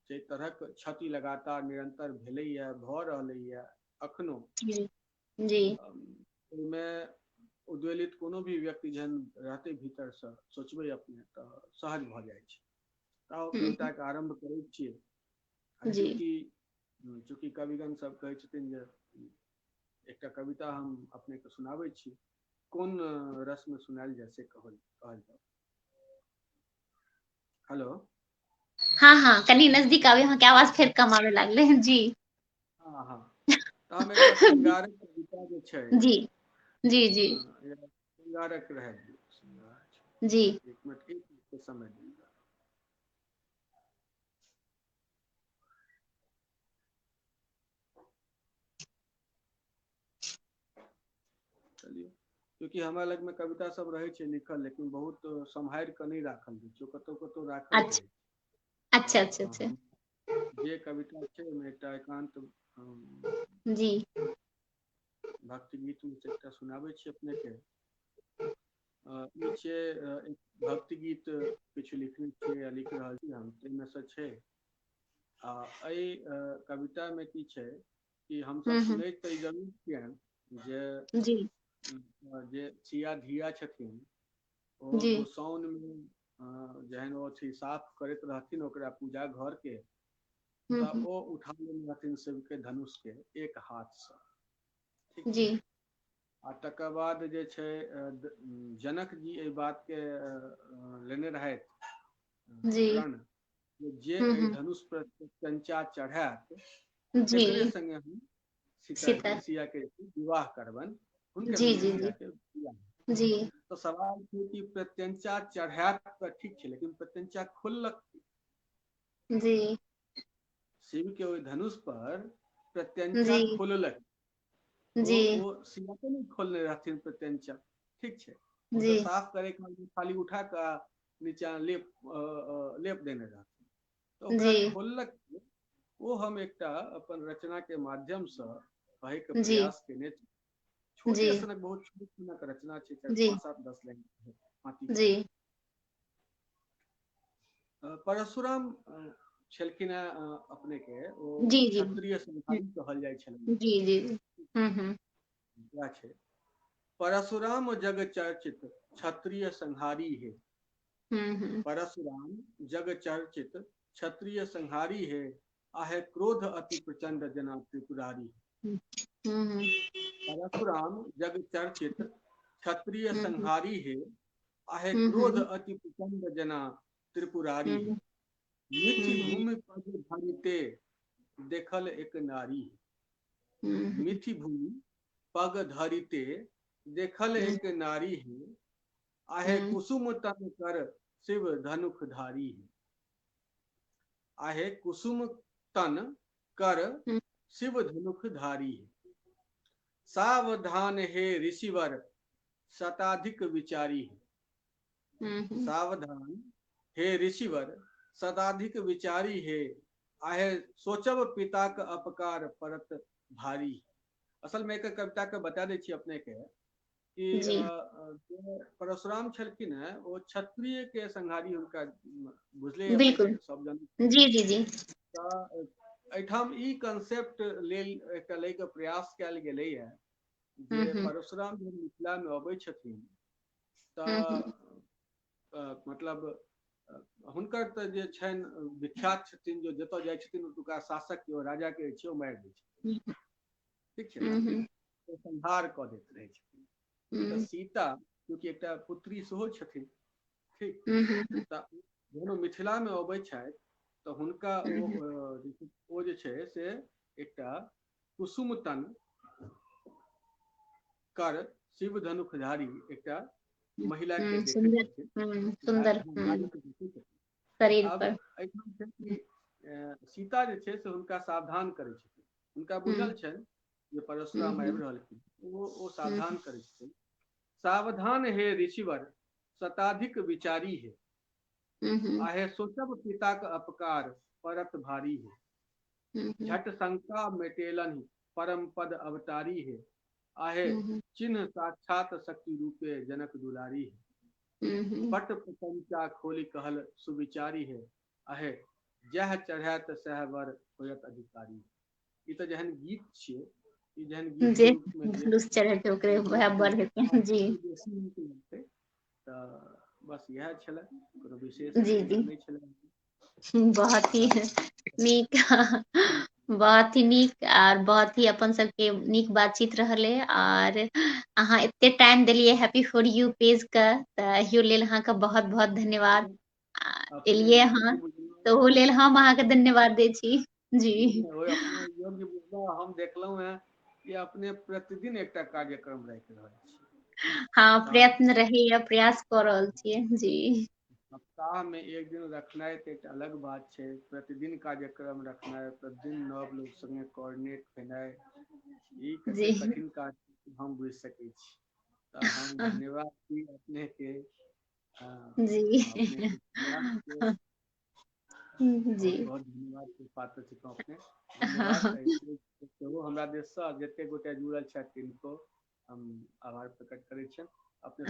जे तरहक क्षति लगातार निरंतर भेलैया भऽ रहलैया अखनो, जी जी ओहिमे उद्वेलित कोनो भी व्यक्ति जहन रहते भीतर से सोचबै अपने तऽ सहज भऽ जाइ छै। तऽ कविता के आरंभ करै छियै। जी चूँकि कविगण सब कहै छथिन जे एकटा कविता हम अपने के सुनाबै छी, कोन रस में सुनायल जाय से कहल जाय। हेलो। हाँ हाँ कनी नजदीक आबे, अहाँ के आवाज फेर कम आवे लागले जी। हाँ हाँ तऽ हम एकटा श्रृंगारक कविता जे छै, जी जी जी श्रृंगारक रहै दियौ, जी एक मिनट के समय दियौ। चलिए, क्योंकि हमरा लग में कविता सब रहे छै लिखल, लेकिन बहुत सम्हारि कऽ नहीं राखल छै, कतौ कतौ राखल अच्छा रहै। अच्छा अच्छा अच्छा जे कविता छै ओहिमे एकटा एकांत जी भक्ति गीत में से एकटा सुनाबै छी अपने के। ई छै एक भक्ति गीत किछु लिखने छियै या लिख रहल छी हम, ताहिमे से छै। आ एहि कविता में की छै कि हम सब सुनैत तऽ जरूर छियनि जी जे सिया धिया छथिन ओ जी गोसाउन में जहन ओ अथी साफ करैत रहथिन ओकरा पूजा घर के, तऽ ओ उठा लेने रहथिन शिव के धनुष के एक हाथ से, ठीक जी छै। आ तकर बाद जे छै जनक जी एहि बात के लेने रहथि जी प्रण, जे एहि धनुष पर कंचा चढ़ायत जी तकरे संगे हम सीता सिया के विवाह करबनि, हुनकर जी संगे जी सिया जी के विवाह। जी तो सवाल छै कि प्रत्यंचा चढ़ायत तऽ ठीक छै, लेकिन प्रत्यंचा खोललक जी शिव के ओहि धनुष पर प्रत्यंचा जी खोललक, जी ओ सिया के नहीं खोलने रहथिन प्रत्यंचा, ठीक छै। ओ जी तऽ साफ करे के खाली उठा कऽ नीचा लेप देने रहथिन, तऽ ओकरा जी खोललक। ओ हम एकटा अपन रचना के माध्यम से कहे के जी प्रयास केने छी। छोटे जी सनक बहुत छोट सनक रचना छै, जी 5-7-10 लाइन पाँति जी पर। परशुराम छलखिन अपने के ओ जी जी क्षत्रिय संहारी कहल जाइ छलनि। जी जी हम्म वएह छै, परशुराम जग चर्चित क्षत्रिय संहारी है। परशुराम जग चर्चित क्षत्रिय संहारी है, आहे क्रोध अति प्रचंड जना त्रिपुरारी। परशुराम जग चर्चित क्षत्रिय संहारी है, आहे क्रोध अति प्रचंड जना त्रिपुरारी है। मिथि भूमि पग धरिते देखल एक नारी है। मिथि भूमि पग धरिते देखल एक नारी है, आहे कुसुम तन कर शिव धनुख धारी है। आहे कुसुम तन कर शिव धनुख धारी है। सावधान हे ऋषिवर शताधिक विचारी है। सावधान हे ऋषिवर शताधिक विचारी है, आहे सोचब पिता का अपकार परत भारी। असल में एक कविता के बता दै छी अपने के कि जी परशुराम छलखिन हैं ओ क्षत्रिय के संहारी, हुनका बुझले अपने बिल्कुल के सब जन। जी जी जी एठाम ई कंसेप्ट लेल एकटा लै के प्रयास कयल गेलै है जे परशुराम जब मिथिला में अबै छथिन तऽ मतलब हुनकर तऽ जे छनि विख्यात छथिन जो जतऽ जाइ छथिन ओतुका शासक के राजा के छै ओ मारि दै छथिन, ठीक छै, ओ संहार कऽ दैत रहै छथिन। तऽ सीता क्योंकि एकटा पुत्री सेहो छथिन, ठीक, तऽ जखन मिथिला में अबै छथि तऽ हुनका ओ जे छै से एकटा कुसुम तन कर शिव धनुषधारी एकटा महिला के देखै छथिन, सुंदर नारी के देखै छथिन। शरीर आब पर एहिठाम छै कि सीता जे छै से हुनका सावधान करै छथिन, हुनका बुझल छनि जे परशुराम आबि रहलखिन, ओ सावधान करै छथिन। सावधान हे ऋषिवर शताधिक विचारी है, आहे सोचब पिता का अपकार परत भारी है, झट शंका मेटेलन परम पद अवतारी है, आहे चिन्ह साक्षात शक्ति रूपे जनक दुलारी है, पट प्रपंचा खोली कहल सुविचारी है, आहे जह चढ़ैत सह वर होयत अधिकारी। ई तऽ जहन गीत छियै, ई जहन गीत के रूप में जुलूस चढ़े थे ओकरे वह बढ़ हेतै जी। तऽ बस इएह छलै, कोनो विशेष जी जी नहि छलै। बहुत ही नीक बहुत ही नीक आर बहुत ही अपन सबके नीक बातचीत रहलै। और अहाँ एते टाइम देलियै हैप्पी फॉर यू पेज के, तऽ एहियो लेल अहाँके बहुत बहुत धन्यवाद। एलियै अहाँ तऽ ओहो लेल हम अहाँके धन्यवाद दै छी जी। अपने योग्य बुझलहुँ, हम देखलहुँ हैं कि अपने प्रतिदिन एकटा कार्यक्रम राखि रहल छी। हाँ प्रयत्न रहैया, प्रयास कऽ रहल छियै जी। सप्ताह में एक दिन रखनाइ तऽ एकटा अलग बात छै, प्रतिदिन कार्यक्रम रखनाइ, प्रतिदिन नव लोग संगे कोऑर्डिनेट केनाइ, ई जी कतेक कठिन काज हम बुझि सकै छी। तऽ हम धन्यवाद दी अपने के, जी अपने के प्रयास के जी बहुत बहुत धन्यवाद के पात्र छी अपने, धन्यवाद। सेहो हमरा दिससँ जते गोटे जुड़ल छथि तिनको हम आभार प्रकट करै छियनि, अपने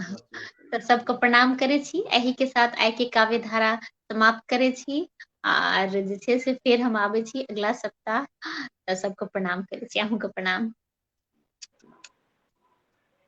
तऽ सबके प्रणाम करै छी। एहि के साथ आइ के काव्य धारा समाप्त करै छी। आर जे छै से फेर हम आबै छी अगला सप्ताह, तऽ सबके प्रणाम करै छी, अहूँके प्रणाम।